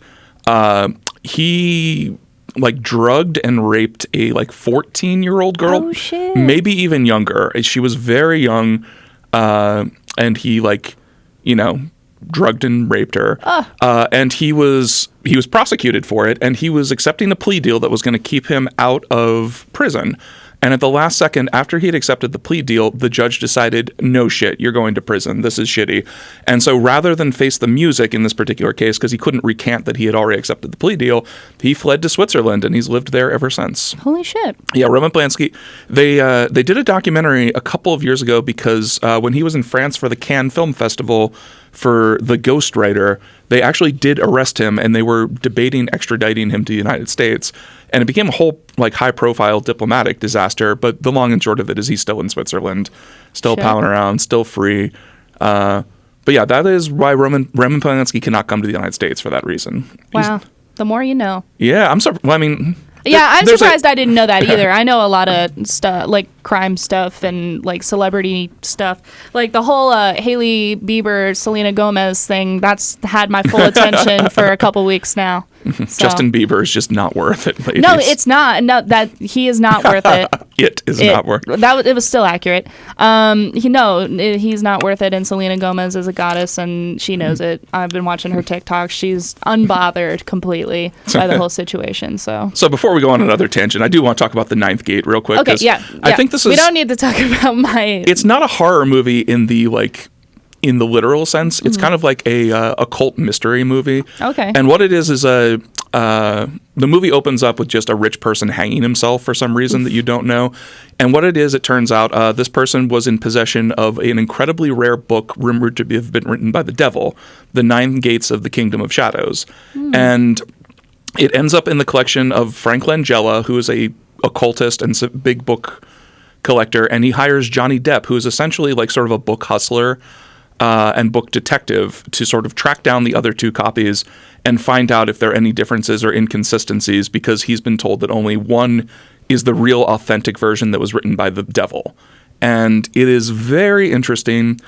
he like drugged and raped a like 14-year-old girl. Oh shit. Maybe even younger. She was very young, and he drugged and raped her. And he was prosecuted for it, and he was accepting a plea deal that was going to keep him out of prison. And at the last second, after he had accepted the plea deal, the judge decided, no shit, you're going to prison. This is shitty. And so rather than face the music in this particular case, because he couldn't recant that he had already accepted the plea deal, he fled to Switzerland, and he's lived there ever since. Holy shit. Yeah, Roman Polanski. They did a documentary a couple of years ago because when he was in France for the Cannes Film Festival for The Ghostwriter, they actually did arrest him, and they were debating extraditing him to the United States. And it became a whole like high-profile diplomatic disaster. But the long and short of it is he's still in Switzerland, still palling around, still free. But yeah, that is why Roman Polanski cannot come to the United States for that reason. Wow, the more you know. Yeah, I'm sorry. Well, I mean, yeah, I'm surprised I didn't know that either. I know a lot of stuff, like crime stuff and like celebrity stuff. Like the whole Hailey Bieber, Selena Gomez thing, that's had my full attention for a couple weeks now. So. Justin Bieber is just not worth it, ladies. No, it's not. No, that he is not worth it. It is not worth it. It was still accurate. He's not worth it, and Selena Gomez is a goddess, and she knows it. I've been watching her TikTok. She's unbothered completely by the whole situation. So before we go on another tangent, I do want to talk about The Ninth Gate real quick. Okay, yeah. I think this is... We don't need to talk about my... It's not a horror movie in the literal sense. It's kind of like a cult mystery movie. Okay. And what it is the movie opens up with just a rich person hanging himself for some reason that you don't know. And what it is, it turns out this person was in possession of an incredibly rare book rumored to have been written by the devil, The Nine Gates of the Kingdom of Shadows. And it ends up in the collection of Frank Langella, who is a occultist and big book collector, and he hires Johnny Depp, who is essentially like sort of a book hustler and book detective, to sort of track down the other two copies and find out if there are any differences or inconsistencies, because he's been told that only one is the real authentic version that was written by the devil. And it is very interesting.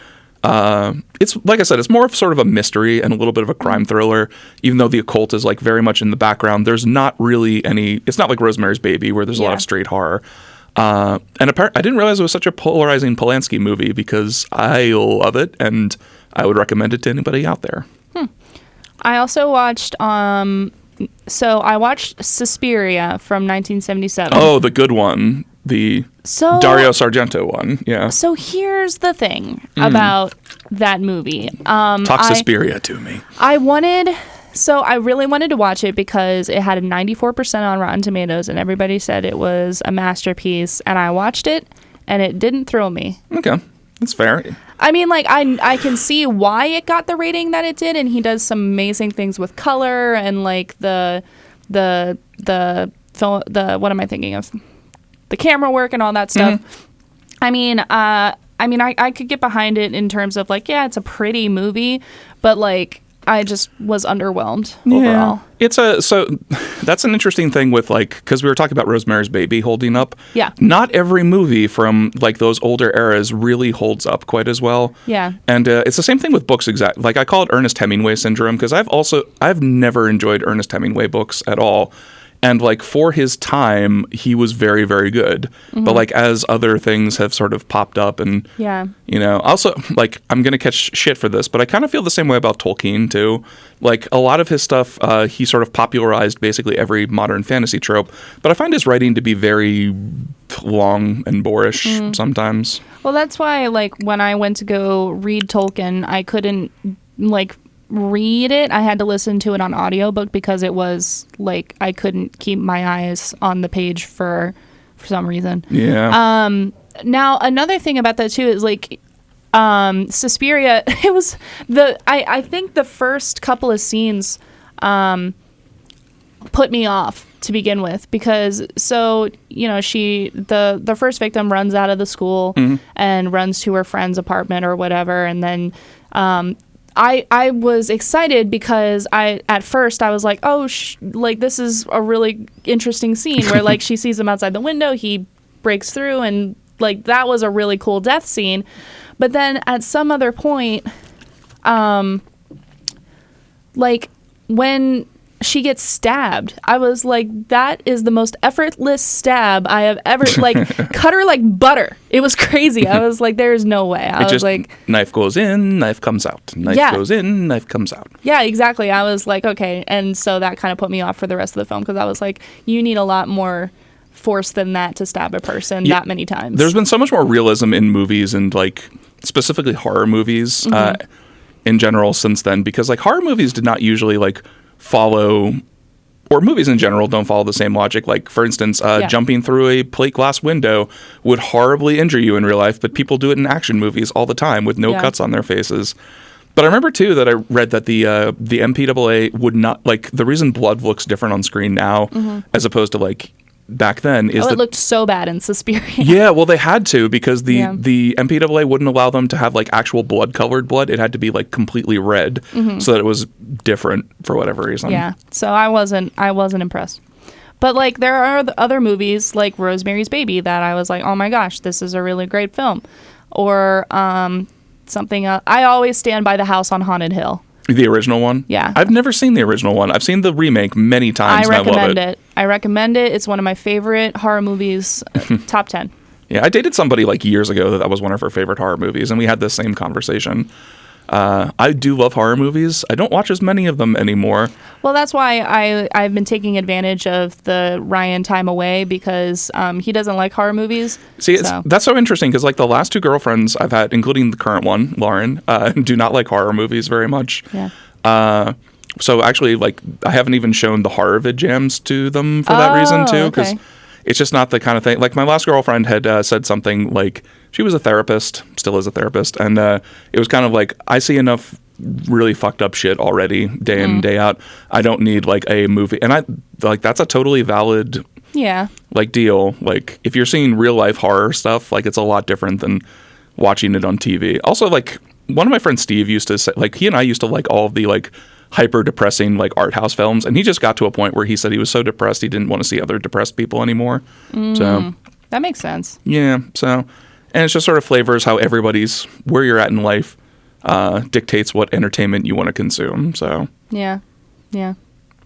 It's like I said, it's more of sort of a mystery and a little bit of a crime thriller, even though the occult is like very much in the background. There's not really any, it's not like Rosemary's Baby where there's a lot of straight horror. And I didn't realize it was such a polarizing Polanski movie, because I love it and I would recommend it to anybody out there. I also watched, so I watched Suspiria from 1977. Oh, the good one. The Dario Argento one. Yeah. So here's the thing about that movie. Talk Suspiria to me. I really wanted to watch it because it had a 94% on Rotten Tomatoes, and everybody said it was a masterpiece. And I watched it, and it didn't thrill me. Okay, that's fair. I mean, like, I can see why it got the rating that it did, and he does some amazing things with color and like the film, what am I thinking of? The camera work and all that stuff. I mean, I could get behind it in terms of like, yeah, it's a pretty movie, but like, I just was underwhelmed overall. So that's an interesting thing with like, because we were talking about Rosemary's Baby holding up. Yeah. Not every movie from like those older eras really holds up quite as well. Yeah. And it's the same thing with books. Like I call it Ernest Hemingway syndrome, because I've never enjoyed Ernest Hemingway books at all. And like for his time, he was very, very good. But like as other things have sort of popped up, and also like I'm gonna catch shit for this, but I kind of feel the same way about Tolkien too. Like a lot of his stuff, he sort of popularized basically every modern fantasy trope. But I find his writing to be very long and boorish sometimes. Well, that's why like when I went to go read Tolkien, I couldn't like read it. I had to listen to it on audiobook because it was like I couldn't keep my eyes on the page for some reason. Yeah. Now another thing about that too is like Suspiria, it was I think the first couple of scenes put me off to begin with, because the first victim runs out of the school and runs to her friend's apartment or whatever, and then I was excited because at first I was like, oh, like this is a really interesting scene where like she sees him outside the window, he breaks through, and like that was a really cool death scene. But then at some other point, like when she gets stabbed, I was like, that is the most effortless stab I have ever, like, cut her like butter. It was crazy. I was like, there's no way. I was like, knife goes in, knife comes out. Knife goes in, knife comes out. Yeah, exactly. I was like, okay. And so that kind of put me off for the rest of the film, because I was like, you need a lot more force than that to stab a person that many times. There's been so much more realism in movies, and like specifically horror movies in general since then, because like horror movies did not usually like follow, or movies in general don't follow the same logic. Like for instance, jumping through a plate glass window would horribly injure you in real life, but people do it in action movies all the time with no cuts on their faces. But I remember too that I read that the MPAA would not, like, the reason blood looks different on screen now as opposed to like back then is it looked so bad in Suspiria. Yeah, well, they had to, because the MPAA wouldn't allow them to have like actual blood-colored blood. It had to be like completely red, so that it was different for whatever reason. Yeah, so I wasn't impressed. But like there are other movies like Rosemary's Baby that I was like, oh my gosh, this is a really great film, or something. I always stand by The House on Haunted Hill. The original one? Yeah. I've never seen the original one. I've seen the remake many times. I recommend it. I recommend it. It's one of my favorite horror movies, top 10. Yeah, I dated somebody like years ago that was one of her favorite horror movies, and we had the same conversation. I do love horror movies. I don't watch as many of them anymore. Well, that's why I've been taking advantage of the Ryan time away, because he doesn't like horror movies. See, that's so interesting, because like the last two girlfriends I've had, including the current one, Lauren, do not like horror movies very much. Yeah. So actually, like, I haven't even shown the horror vid jams to them for that reason too, because it's just not the kind of thing. Like my last girlfriend had said something like, she was a therapist, still is a therapist, and it was kind of like, I see enough really fucked up shit already day in, day out. I don't need like a movie. And I like, that's a totally valid Yeah. like deal. Like if you're seeing real life horror stuff, like it's a lot different than watching it on TV. Also, like one of my friends, Steve, used to say, like he and I used to like all of the like hyper depressing like art house films, and he just got to a point where he said he was so depressed he didn't want to see other depressed people anymore. So That makes sense. yeah, so and it's just sort of flavors how everybody's where you're at in life dictates what entertainment you want to consume. So Yeah. Yeah.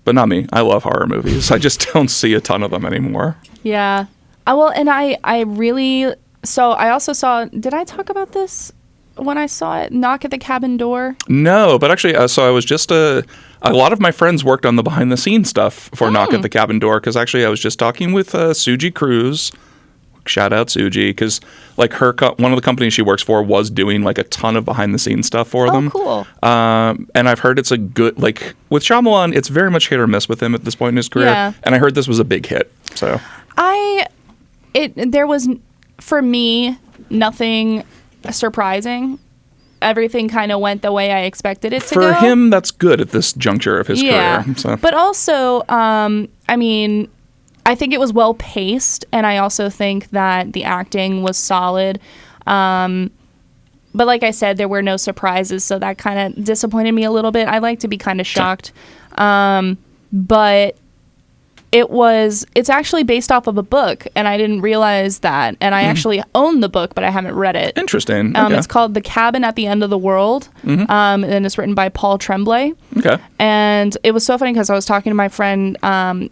but not me. I love horror movies. I just don't see a ton of them anymore. Yeah. Well, and I really, so I also saw, did I talk about this when I saw it? Knock at the Cabin Door? No, but actually, so I was just a lot of my friends worked on the behind the scenes stuff for Knock at the Cabin Door, because actually I was just talking with Suji Cruz. Shout out Suji, because like one of the companies she works for was doing like a ton of behind the scenes stuff for them. Oh, cool. And I've heard it's a good, like with Shyamalan, it's very much hit or miss with him at this point in his career. Yeah. And I heard this was a big hit. So There was, for me, nothing surprising. Everything kind of went the way I expected it to go. For him, that's good at this juncture of his career. So. But also, I mean, I think it was well paced, and I also think that the acting was solid. But like I said, there were no surprises, so that kind of disappointed me a little bit. I like to be kind of shocked. But it's actually based off of a book, and I didn't realize that. And I actually own the book, but I haven't read it. Interesting. Okay. It's called The Cabin at the End of the World, and it's written by Paul Tremblay. Okay. And it was so funny because I was talking to my friend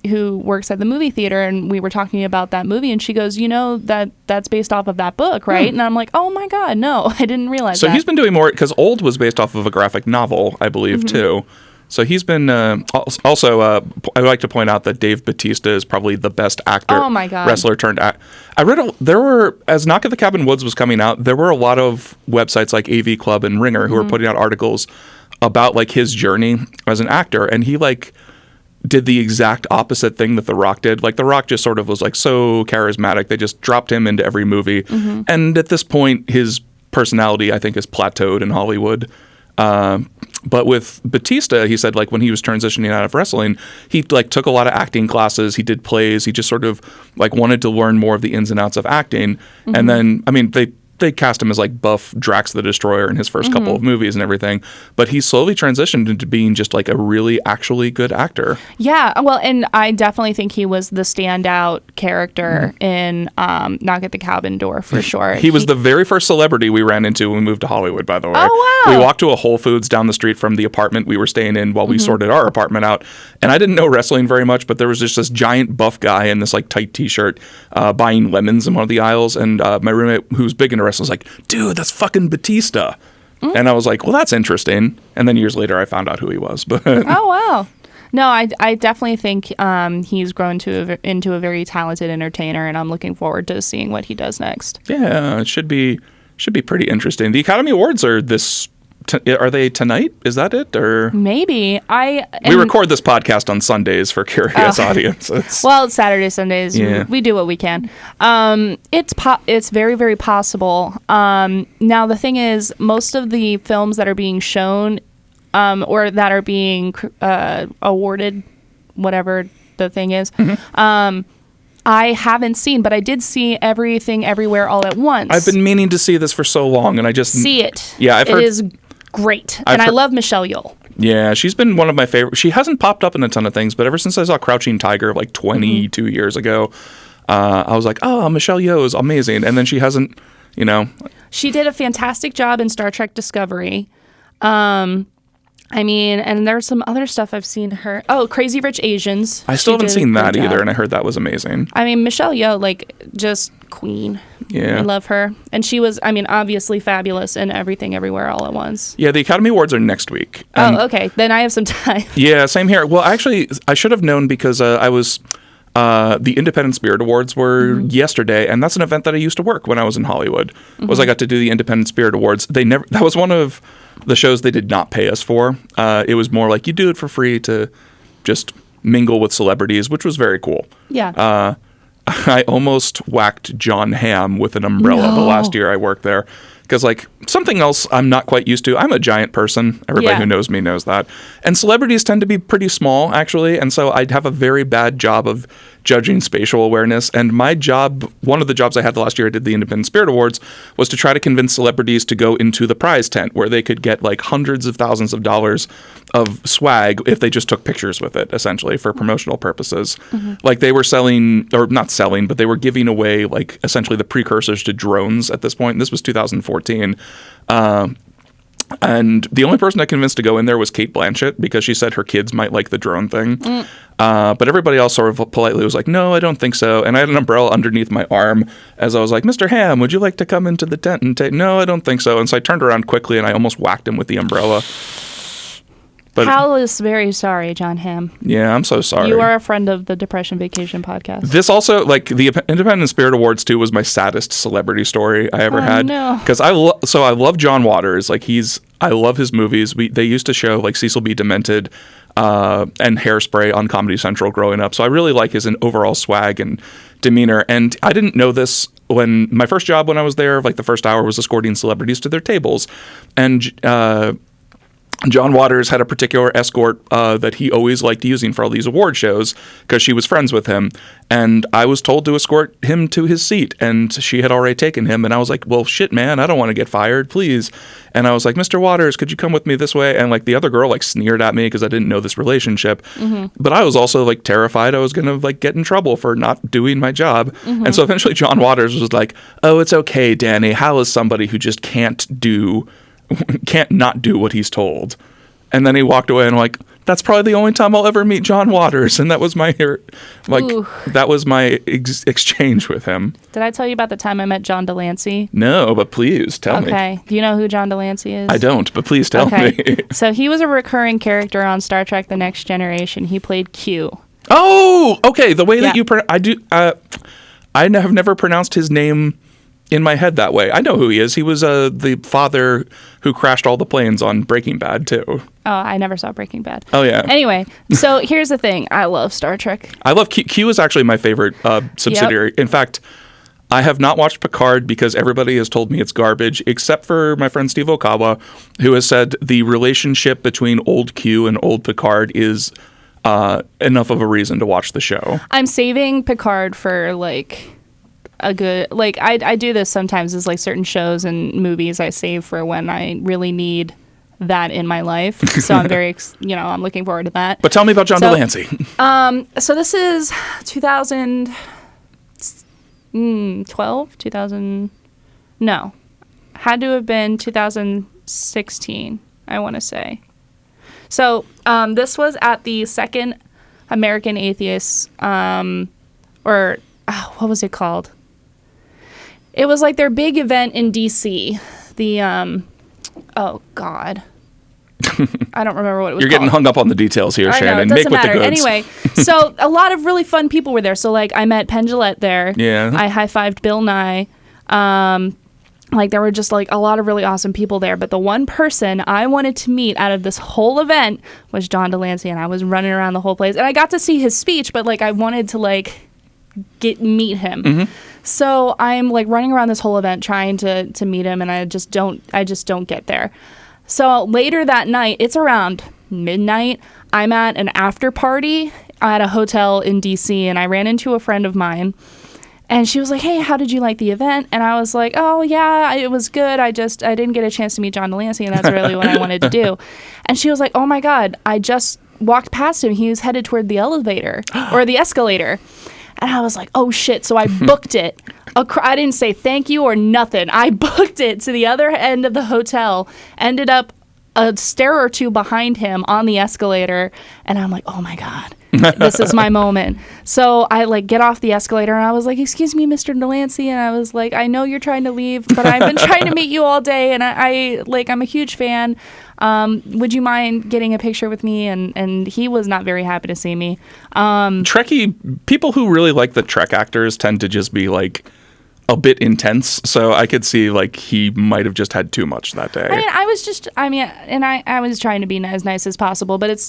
who works at the movie theater, and we were talking about that movie, and she goes, you know, that's based off of that book, right? And I'm like, oh my God, no, I didn't realize that. So he's been doing more, because Old was based off of a graphic novel, I believe, too. So he's been also. I would like to point out that Dave Bautista is probably the best actor. Oh my God. Wrestler turned act. I read there were, as Knock at the Cabin Woods was coming out, there were a lot of websites like AV Club and Ringer who were putting out articles about like his journey as an actor, and he like did the exact opposite thing that The Rock did. Like The Rock just sort of was like so charismatic, they just dropped him into every movie, and at this point his personality I think is plateaued in Hollywood. But with Batista, he said like when he was transitioning out of wrestling, he like took a lot of acting classes. He did plays. He just sort of like wanted to learn more of the ins and outs of acting. And then, I mean, they cast him as like buff Drax the Destroyer in his first couple of movies and everything. But he slowly transitioned into being just like a really actually good actor. Yeah, well, and I definitely think he was the standout character in Knock at the Cabin Door for sure. He was the very first celebrity we ran into when we moved to Hollywood, by the way. Oh, wow. We walked to a Whole Foods down the street from the apartment we were staying in while we sorted our apartment out. And I didn't know wrestling very much, but there was just this giant buff guy in this like tight t-shirt buying lemons in one of the aisles. And my roommate, who's big into wrestling, was like, dude, that's fucking Batista. And I was like, well, that's interesting. And then years later, I found out who he was. But oh, wow. No, I definitely think he's grown into a very talented entertainer, and I'm looking forward to seeing what he does next. Yeah, it should be pretty interesting. The Academy Awards are are they tonight? Is that it? Or maybe we record this podcast on Sundays for curious audiences. Well, it's Saturday, Sundays. Yeah. We do what we can. It's very, very possible. Now the thing is, most of the films that are being shown, or that are being awarded, whatever the thing is, I haven't seen, but I did see Everything Everywhere All at Once. I've been meaning to see this for so long, and I just see it. Yeah, I've heard it is great, and I love Michelle Yeoh. Yeah, she's been one of my favorite. She hasn't popped up in a ton of things, but ever since I saw Crouching Tiger like 22 years ago, I was like, oh, Michelle Yeoh is amazing, and then she hasn't, you know. She did a fantastic job in Star Trek Discovery. I mean, and there's some other stuff I've seen her. Oh, Crazy Rich Asians. I still haven't seen that either, and I heard that was amazing. I mean, Michelle Yeoh, like, just queen. Yeah. I love her. And she was, I mean, obviously fabulous in Everything Everywhere All at Once. Yeah, the Academy Awards are next week. Oh, okay. Then I have some time. Yeah, same here. Well, actually, I should have known because I was... the Independent Spirit Awards were yesterday, and that's an event that I used to work when I was in Hollywood. Was I got to do the Independent Spirit Awards. That was one of the shows they did not pay us for. It was more like you do it for free to just mingle with celebrities, which was very cool. Yeah. I almost whacked John Hamm with an umbrella the last year I worked there Because, like, something else I'm not quite used to, I'm a giant person. Everybody who knows me knows that. And celebrities tend to be pretty small, actually. And so I'd have a very bad job of judging spatial awareness. And my job, one of the jobs I had the last year I did the Independent Spirit Awards, was to try to convince celebrities to go into the prize tent where they could get like hundreds of thousands of dollars of swag if they just took pictures with it, essentially, for promotional purposes. Like they were selling, or not selling, but they were giving away like essentially the precursors to drones at this point. And this was 2014. And the only person I convinced to go in there was Kate Blanchett because she said her kids might like the drone thing. But everybody else sort of politely was like, no, I don't think so. And I had an umbrella underneath my arm as I was like, Mr. Ham, would you like to come into the tent and take? No, I don't think so. And so I turned around quickly and I almost whacked him with the umbrella. But Hal is very sorry, John Hamm. yeah, I'm so sorry. You are a friend of the Depression Vacation podcast. This also, like, the Independent Spirit Awards, too, was my saddest celebrity story I ever had. No. Because I love John Waters. Like, I love his movies. They used to show, like, Cecil B. Demented and Hairspray on Comedy Central growing up. So I really like his overall swag and demeanor. And I didn't know this when my first job when I was there, like, the first hour was escorting celebrities to their tables. And John Waters had a particular escort that he always liked using for all these award shows because she was friends with him. And I was told to escort him to his seat, and she had already taken him. And I was like, well, shit, man, I don't want to get fired, please. And I was like, Mr. Waters, could you come with me this way? And like the other girl like sneered at me because I didn't know this relationship. But I was also like terrified I was going to like get in trouble for not doing my job. And so eventually John Waters was like, oh, it's okay, Danny. Hal is somebody who just can't not do what he's told. And then he walked away and like, that's probably the only time I'll ever meet John Waters. And that was my exchange with him. Did I tell you about the time I met John Delancey? No, but please tell me. Okay. Do you know who John Delancey is? I don't, but please tell me. So he was a recurring character on Star Trek The Next Generation. He played Q. Oh, okay. The way that you I have never pronounced his name in my head that way. I know who he is. He was the father who crashed all the planes on Breaking Bad, too. Oh, I never saw Breaking Bad. Oh, yeah. Anyway, so here's the thing. I love Star Trek. I love Q. Q is actually my favorite subsidiary. Yep. In fact, I have not watched Picard because everybody has told me it's garbage, except for my friend Steve Okawa, who has said the relationship between old Q and old Picard is enough of a reason to watch the show. I'm saving Picard for, like, a good, like, I do this sometimes. It's like certain shows and movies I save for when I really need that in my life. So I'm very, I'm looking forward to that. But tell me about John Delancey. So this is 2012, no, had to have been 2016, I want to say. So this was at the Second American Atheists, what was it called? It was like their big event in D.C. The, oh, God. I don't remember what it was You're called. getting hung up on the details here, Shannon. Know, it doesn't Make matter. with the goods. Anyway, so a lot of really fun people were there. So, like, I met Penn Jillette there. Yeah. I high-fived Bill Nye. Like, there were just, like, a lot of really awesome people there. But the one person I wanted to meet out of this whole event was John Delancey. And I was running around the whole place. And I got to see his speech, but, like, I wanted to, like, meet him. Mm-hmm. So I'm like running around this whole event trying to meet him, and I just don't get there. So later that night, it's around midnight, I'm at an after party at a hotel in DC, and I ran into a friend of mine, and she was like, hey, how did you like the event? And I was like, oh yeah, it was good. I didn't get a chance to meet John Delancey, and that's really what I wanted to do. And she was like, oh my God, I just walked past him. He was headed toward the elevator or the escalator. And I was like, oh, shit. So I booked it. I didn't say thank you or nothing. I booked it to the other end of the hotel, ended up a stair or two behind him on the escalator. And I'm like, oh, my God, this is my moment. So I like get off the escalator and I was like, excuse me, Mr. Delancey. And I was like, I know you're trying to leave, but I've been trying to meet you all day. And I'm a huge fan. Would you mind getting a picture with me? And he was not very happy to see me. Trekkie people who really like the Trek actors tend to just be like a bit intense. So I could see like he might have just had too much that day. I was trying to be as nice as possible, but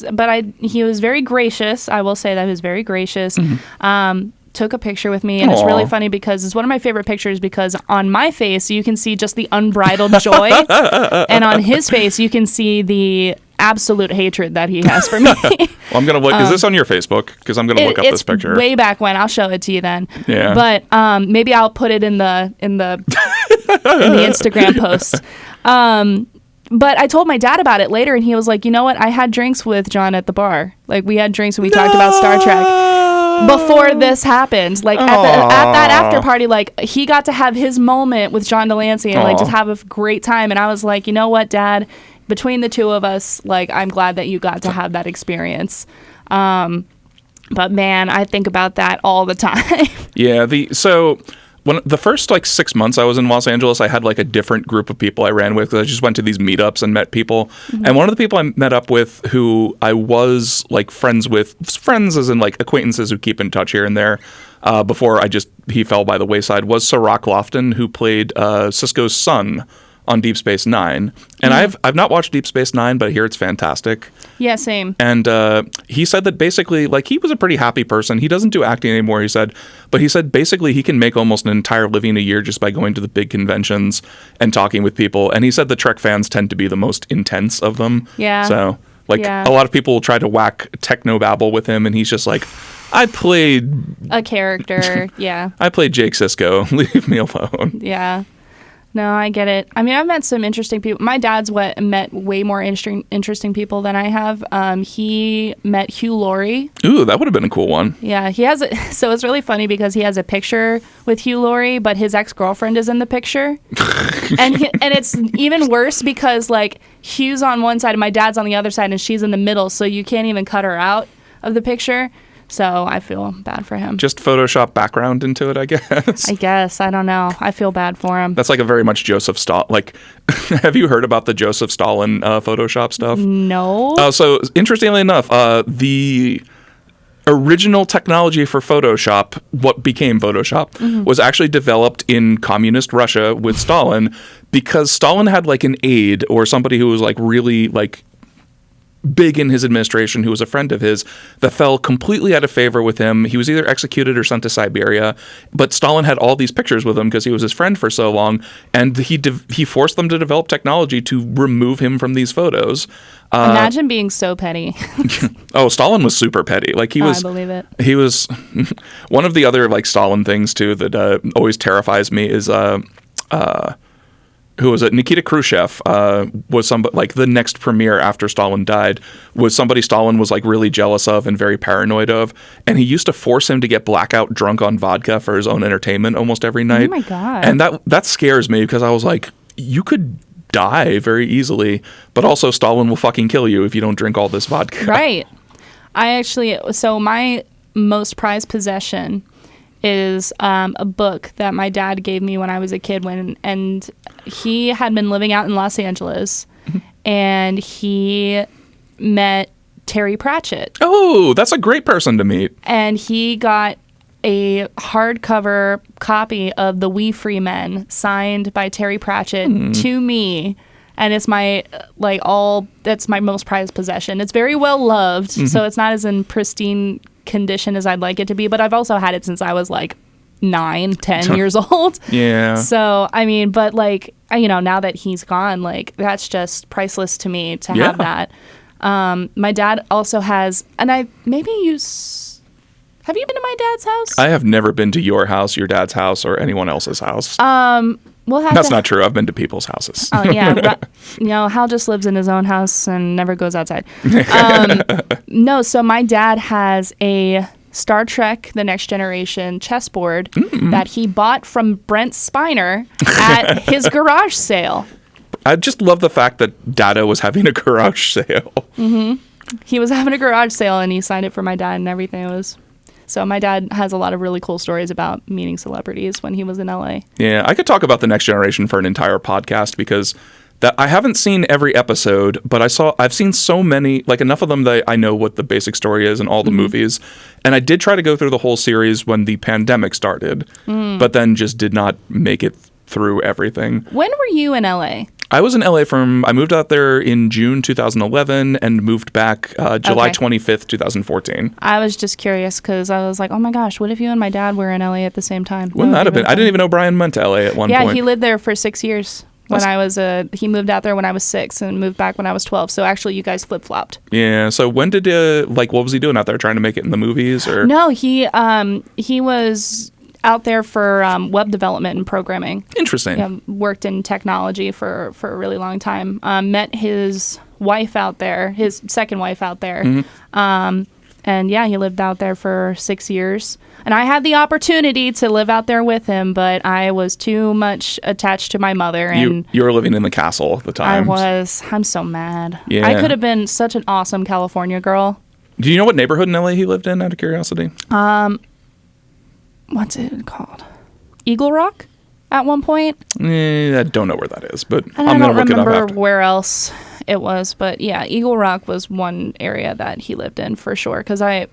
he was very gracious. I will say that he was very gracious. Mm-hmm. took a picture with me, and it's really funny because it's one of my favorite pictures because on my face you can see just the unbridled joy, and on his face you can see the absolute hatred that he has for me. Well, I'm gonna look. Is this on your Facebook? Because I'm gonna look up this picture. Way back when. I'll show it to you then. Yeah. But maybe I'll put it in the Instagram post. But I told my dad about it later, and he was like, you know what? I had drinks with John at the bar. Like, we had drinks and we talked about Star Trek before this happened. Like, at that after party, like, he got to have his moment with John Delancey and, like, just have a great time. And I was like, you know what, Dad? Between the two of us, like, I'm glad that you got to have that experience. But, man, I think about that all the time. Yeah, when the first 6 months I was in Los Angeles, I had a different group of people I ran with because I just went to these meetups and met people. Mm-hmm. And one of the people I met up with who I was friends as in acquaintances who keep in touch here and there before he fell by the wayside, was Sirach Lofton, who played Sisko's son on Deep Space Nine. And I've not watched Deep Space Nine, but I hear it's fantastic. Yeah, same. And he said that basically, he was a pretty happy person. He doesn't do acting anymore, he said. But he said basically he can make almost an entire living a year just by going to the big conventions and talking with people. And he said the Trek fans tend to be the most intense of them. Yeah. So, a lot of people will try to whack technobabble with him, and he's just like, I played... a character, yeah. I played Jake Sisko. Leave me alone. Yeah. No, I get it. I mean, I've met some interesting people. My dad's met way more interesting people than I have. He met Hugh Laurie. Ooh, that would have been a cool one. Yeah, so it's really funny because he has a picture with Hugh Laurie, but his ex-girlfriend is in the picture. and it's even worse because, Hugh's on one side and my dad's on the other side, and she's in the middle, so you can't even cut her out of the picture. So I feel bad for him. Just Photoshop background into it, I guess. I guess. I don't know. I feel bad for him. That's a very much Joseph Stalin. Have you heard about the Joseph Stalin Photoshop stuff? No. So interestingly enough, the original technology for Photoshop, what became Photoshop, was actually developed in communist Russia with Stalin because Stalin had an aide or somebody who was really big in his administration who was a friend of his that fell completely out of favor with him. He was either executed or sent to Siberia, but Stalin had all these pictures with him because he was his friend for so long, and he forced them to develop technology to remove him from these photos. Imagine being so petty. Oh, Stalin was super petty. I believe it. He was one of the other Stalin things too that always terrifies me is who was it? Nikita Khrushchev was somebody the next premier after Stalin died was somebody Stalin was really jealous of and very paranoid of, and he used to force him to get blackout drunk on vodka for his own entertainment almost every night. Oh my God! And that scares me because I was like, you could die very easily, but also Stalin will fucking kill you if you don't drink all this vodka. Right. So my most prized possession is a book that my dad gave me when I was a kid and he had been living out in Los Angeles and he met Terry Pratchett. Oh, that's a great person to meet. And he got a hardcover copy of The We Free Men signed by Terry Pratchett to me. And it's that's my most prized possession. It's very well loved, so it's not as in pristine condition as I'd like it to be, but I've also had it since I was 9, 10 years old. Yeah. So, I mean, but now that he's gone, that's just priceless to me to have that. My dad also has, and have you been to my dad's house? I have never been to your house, your dad's house, or anyone else's house. That's not true. I've been to people's houses. Oh, yeah. Hal just lives in his own house and never goes outside. No, so my dad has a Star Trek The Next Generation chessboard that he bought from Brent Spiner at his garage sale. I just love the fact that Dada was having a garage sale. He was having a garage sale and he signed it for my dad and everything. So my dad has a lot of really cool stories about meeting celebrities when he was in LA. Yeah, I could talk about The Next Generation for an entire podcast because I haven't seen every episode, but I've seen so many, enough of them that I know what the basic story is and all the movies. And I did try to go through the whole series when the pandemic started, but then just did not make it through everything. When were you in LA? I was in LA I moved out there in June 2011 and moved back July 25th, 2014. I was just curious because I was like, oh my gosh, what if you and my dad were in LA at the same time? Wouldn't that have been? I didn't even know Brian went to LA at one point. Yeah, he lived there for 6 years. He moved out there when I was 6 and moved back when I was 12. So actually, you guys flip-flopped. Yeah. So when did what was he doing out there? Trying to make it in the movies or? No, he was out there for web development and programming. Interesting. Yeah, worked in technology for a really long time. Met his wife out there, his second wife out there. Mm-hmm. And yeah, he lived out there for 6 years. And I had the opportunity to live out there with him, but I was too much attached to my mother. And you were living in the castle at the time. I was. I'm so mad. Yeah. I could have been such an awesome California girl. Do you know what neighborhood in LA he lived in, out of curiosity? What's it called? Eagle Rock at one point? I don't know where that is, but and I'm going to look it up remember after. where else it was, but yeah, Eagle Rock was one area that he lived in for sure, because I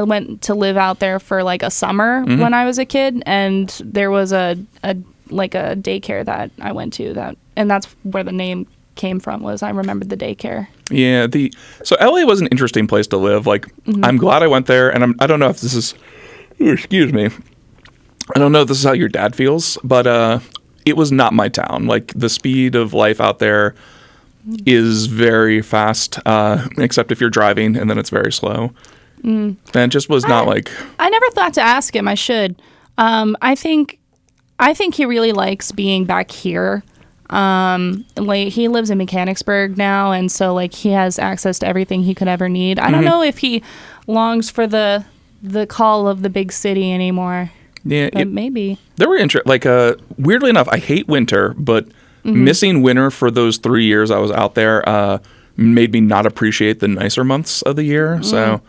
went to live out there for like a summer when I was a kid, and there was a daycare that I went to, and that's where the name came from, was I remembered the daycare. Yeah, so LA was an interesting place to live. Like, I'm glad I went there, and I don't know if this is, excuse me, I don't know if this is how your dad feels, but it was not my town. Like, the speed of life out there is very fast, except if you're driving, and then it's very slow. And it just was not like... I never thought to ask him. I should. I think he really likes being back here. Like, he lives in Mechanicsburg now, and so like he has access to everything he could ever need. I don't know if he longs for the call of the big city anymore. Yeah, but maybe. There were weirdly enough, I hate winter, but missing winter for those 3 years I was out there made me not appreciate the nicer months of the year. So,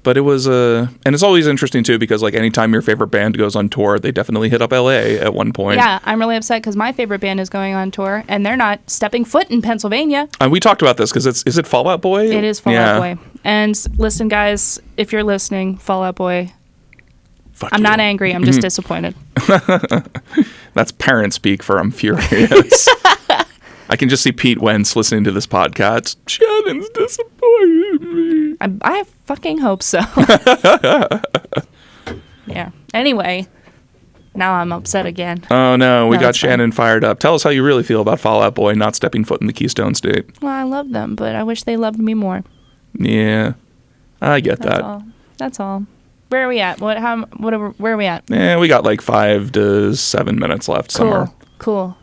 but it was and it's always interesting too, because like anytime your favorite band goes on tour, they definitely hit up LA at one point. Yeah, I'm really upset because my favorite band is going on tour and they're not stepping foot in Pennsylvania. And we talked about this because is it Fall Out Boy? It is Fall Out Boy. And listen, guys, if you're listening, Fall Out Boy, I'm not angry. I'm just disappointed. That's parent speak for I'm furious. I can just see Pete Wentz listening to this podcast. Shannon's disappointed me. I fucking hope so. Yeah. Anyway, now I'm upset again. Oh, no. We got Shannon Shannon fired up. Tell us how you really feel about Fall Out Boy not stepping foot in the Keystone State. Well, I love them, but I wish they loved me more. Yeah. I get that. That's all. Where are we at? Where are we at? Yeah, we got like 5 to 7 minutes left somewhere. Cool.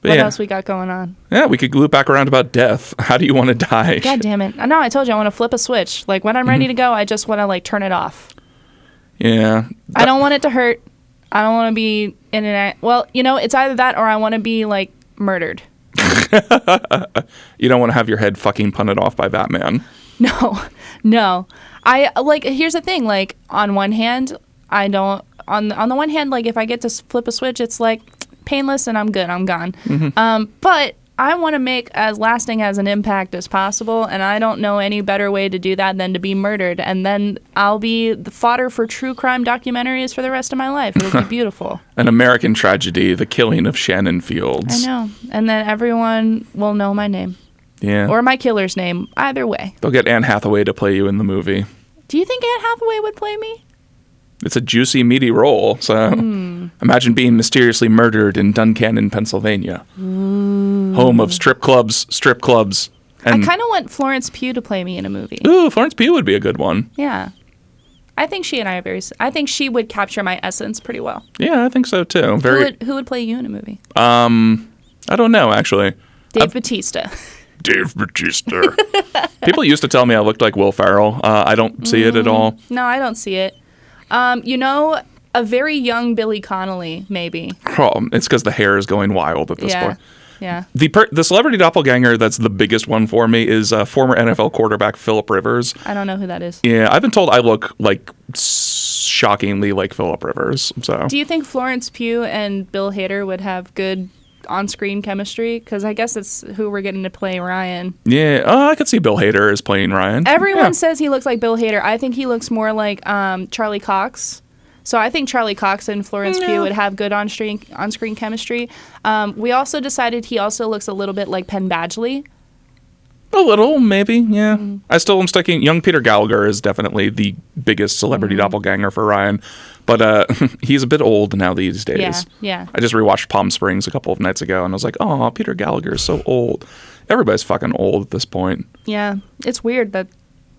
But what else we got going on? Yeah, we could loop back around about death. How do you want to die? God damn it. I know, I told you I want to flip a switch. Like, when I'm ready to go, I just want to, like, turn it off. Yeah. I don't want it to hurt. I don't want to be in an... Well, it's either that or I want to be, like, murdered. You don't want to have your head fucking punted off by Batman. No. Here's the thing, like, on one hand, I don't... On the one hand, like, if I get to flip a switch, it's, like, painless and I'm good. I'm gone. But I want to make as lasting as an impact as possible, and I don't know any better way to do that than to be murdered, and then I'll be the fodder for true crime documentaries for the rest of my life. It'll be beautiful. An American Tragedy, the killing of Shannon Fields. I know. And then everyone will know my name. Yeah. Or my killer's name. Either way. They'll get Anne Hathaway to play you in the movie. Do you think Anne Hathaway would play me? It's a juicy, meaty role, so imagine being mysteriously murdered in Duncannon, Pennsylvania. Home of strip clubs. And I kind of want Florence Pugh to play me in a movie. Ooh, Florence Pugh would be a good one. Yeah. I think she and I are I think she would capture my essence pretty well. Yeah, I think so, too. Who would play you in a movie? I don't know, actually. Dave Bautista. Dave Bautista. People used to tell me I looked like Will Ferrell. I don't see it at all. No, I don't see it. A very young Billy Connolly, maybe. Oh, it's because the hair is going wild at this point. Yeah. The celebrity doppelganger that's the biggest one for me is former NFL quarterback Phillip Rivers. I don't know who that is. Yeah, I've been told I look like shockingly like Phillip Rivers. So. Do you think Florence Pugh and Bill Hader would have good on-screen chemistry? Because I guess it's who we're getting to play Ryan. Yeah, I could see Bill Hader as playing Ryan. Everyone says he looks like Bill Hader. I think he looks more like Charlie Cox. So I think Charlie Cox and Florence Pugh would have good on-screen chemistry. We also decided he also looks a little bit like Penn Badgley. A little, maybe, yeah. I still am sticking. Young Peter Gallagher is definitely the biggest celebrity doppelganger for Ryan, but he's a bit old now these days. Yeah. I just rewatched Palm Springs a couple of nights ago, and I was like, oh, Peter Gallagher is so old. Everybody's fucking old at this point. Yeah, it's weird that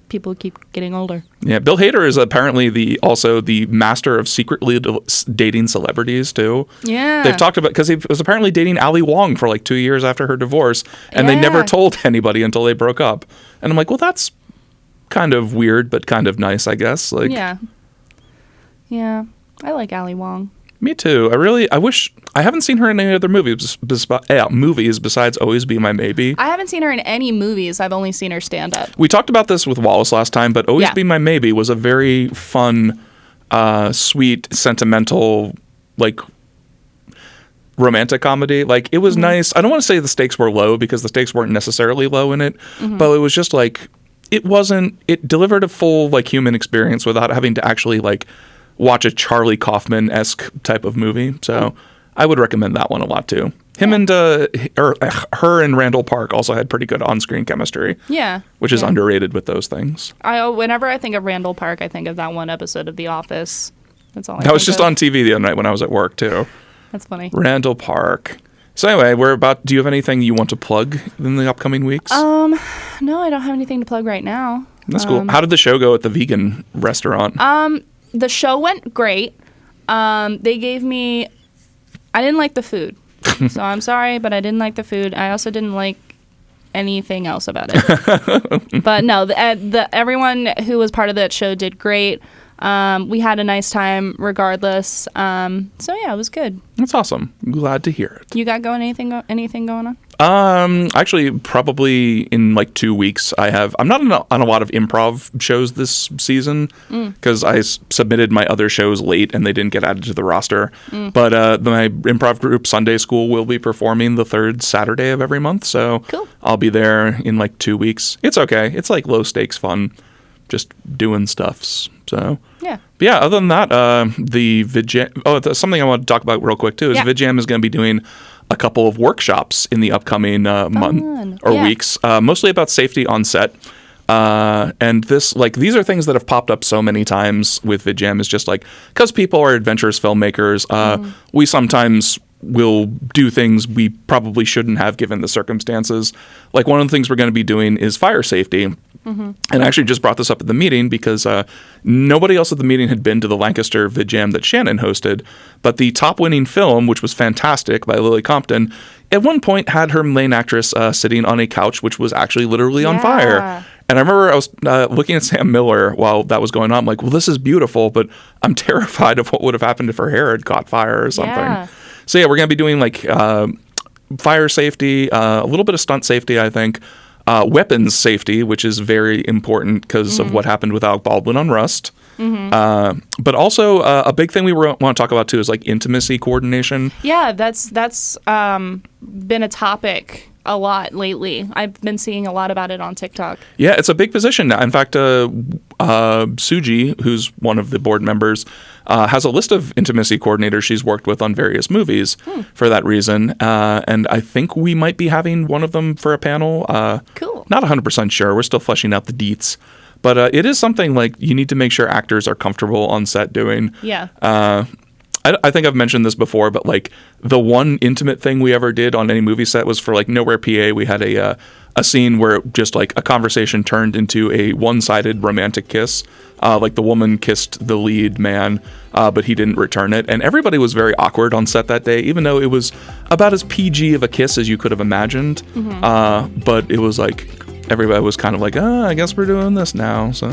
people keep getting older. Yeah, Bill Hader is apparently also the master of secretly dating celebrities too. Yeah, they've talked about, because he was apparently dating Ali Wong for like 2 years after her divorce, and they never told anybody until they broke up. And I'm like, well, that's kind of weird, but kind of nice, I guess. Like, yeah, I like Ali Wong. Me too. I wish I haven't seen her in any other movies besides Always Be My Maybe. I haven't seen her in any movies. I've only seen her stand up. We talked about this with Wallace last time, but Always Be My Maybe was a very fun, sweet, sentimental, like, romantic comedy. Like, it was nice. I don't want to say the stakes were low, because the stakes weren't necessarily low in it, but it was just like, it delivered a full, like, human experience without having to actually, like, watch a Charlie Kaufman-esque type of movie. So I would recommend that one a lot too. Her and Randall Park also had pretty good on-screen chemistry. Yeah. Which is underrated with those things. Whenever I think of Randall Park, I think of that one episode of The Office. That's all I That was just on TV the other night when I was at work too. That's funny. Randall Park. So anyway, do you have anything you want to plug in the upcoming weeks? No, I don't have anything to plug right now. That's cool. How did the show go at the vegan restaurant? The show went great. They gave me... I didn't like the food. So I'm sorry, but I didn't like the food. I also didn't like anything else about it. But no, everyone who was part of that show did great. We had a nice time regardless. So yeah, it was good. That's awesome. I'm glad to hear it. You got anything going on? Actually, probably in like 2 weeks. I'm not on a lot of improv shows this season because I submitted my other shows late and they didn't get added to the roster. But my improv group Sunday School will be performing the third Saturday of every month, so cool. I'll be there in like 2 weeks. It's okay. It's like low stakes fun, just doing stuffs. So yeah. But yeah, other than that, the VidJam. Something I want to talk about real quick too is VidJam is going to be doing a couple of workshops in the upcoming month or weeks, mostly about safety on set. And these are things that have popped up so many times with VidJam, is just like, because people are adventurous filmmakers, we sometimes will do things we probably shouldn't have given the circumstances. Like, one of the things we're going to be doing is fire safety. And I actually just brought this up at the meeting because nobody else at the meeting had been to the Lancaster VidJam that Shannon hosted. But the top-winning film, which was fantastic, by Lily Compton, at one point had her main actress sitting on a couch, which was actually literally on fire. And I remember I was looking at Sam Miller while that was going on. I'm like, well, this is beautiful, but I'm terrified of what would have happened if her hair had caught fire or something. Yeah. So yeah, we're going to be doing like fire safety, a little bit of stunt safety, I think. Weapons safety, which is very important because of what happened with Alec Baldwin on Rust. But also a big thing we want to talk about too is like intimacy coordination. Yeah, that's been a topic a lot lately. I've been seeing a lot about it on TikTok. Yeah, it's a big position now. In fact, Suji, who's one of the board members, has a list of intimacy coordinators she's worked with on various movies for that reason. And I think we might be having one of them for a panel. Cool. Not 100% sure. We're still fleshing out the deets. But it is something like you need to make sure actors are comfortable on set doing. Yeah. I think I've mentioned this before, but like the one intimate thing we ever did on any movie set was for like Nowhere PA. We had a scene where just like a conversation turned into a one-sided romantic kiss. Like the woman kissed the lead man, but he didn't return it. And everybody was very awkward on set that day, even though it was about as PG of a kiss as you could have imagined. But it was like everybody was kind of like, I guess we're doing this now. So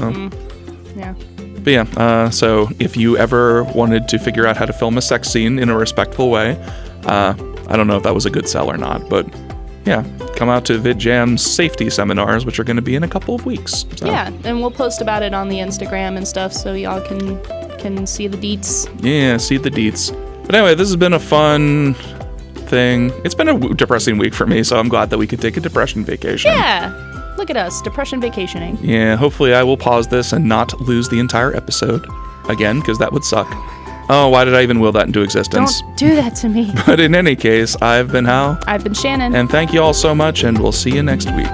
yeah. But yeah, so if you ever wanted to figure out how to film a sex scene in a respectful way, I don't know if that was a good sell or not, but yeah, come out to VidJam's safety seminars, which are going to be in a couple of weeks. So. Yeah, and we'll post about it on the Instagram and stuff, so y'all can see the deets. Yeah, see the deets. But anyway, this has been a fun thing. It's been a depressing week for me, so I'm glad that we could take a depression vacation. Yeah. Look at us, depression vacationing. Yeah, hopefully I will pause this and not lose the entire episode again, because that would suck. Oh, why did I even will that into existence? Don't do that to me. But in any case, I've been Hal. I've been Shannon. And thank you all so much, and we'll see you next week.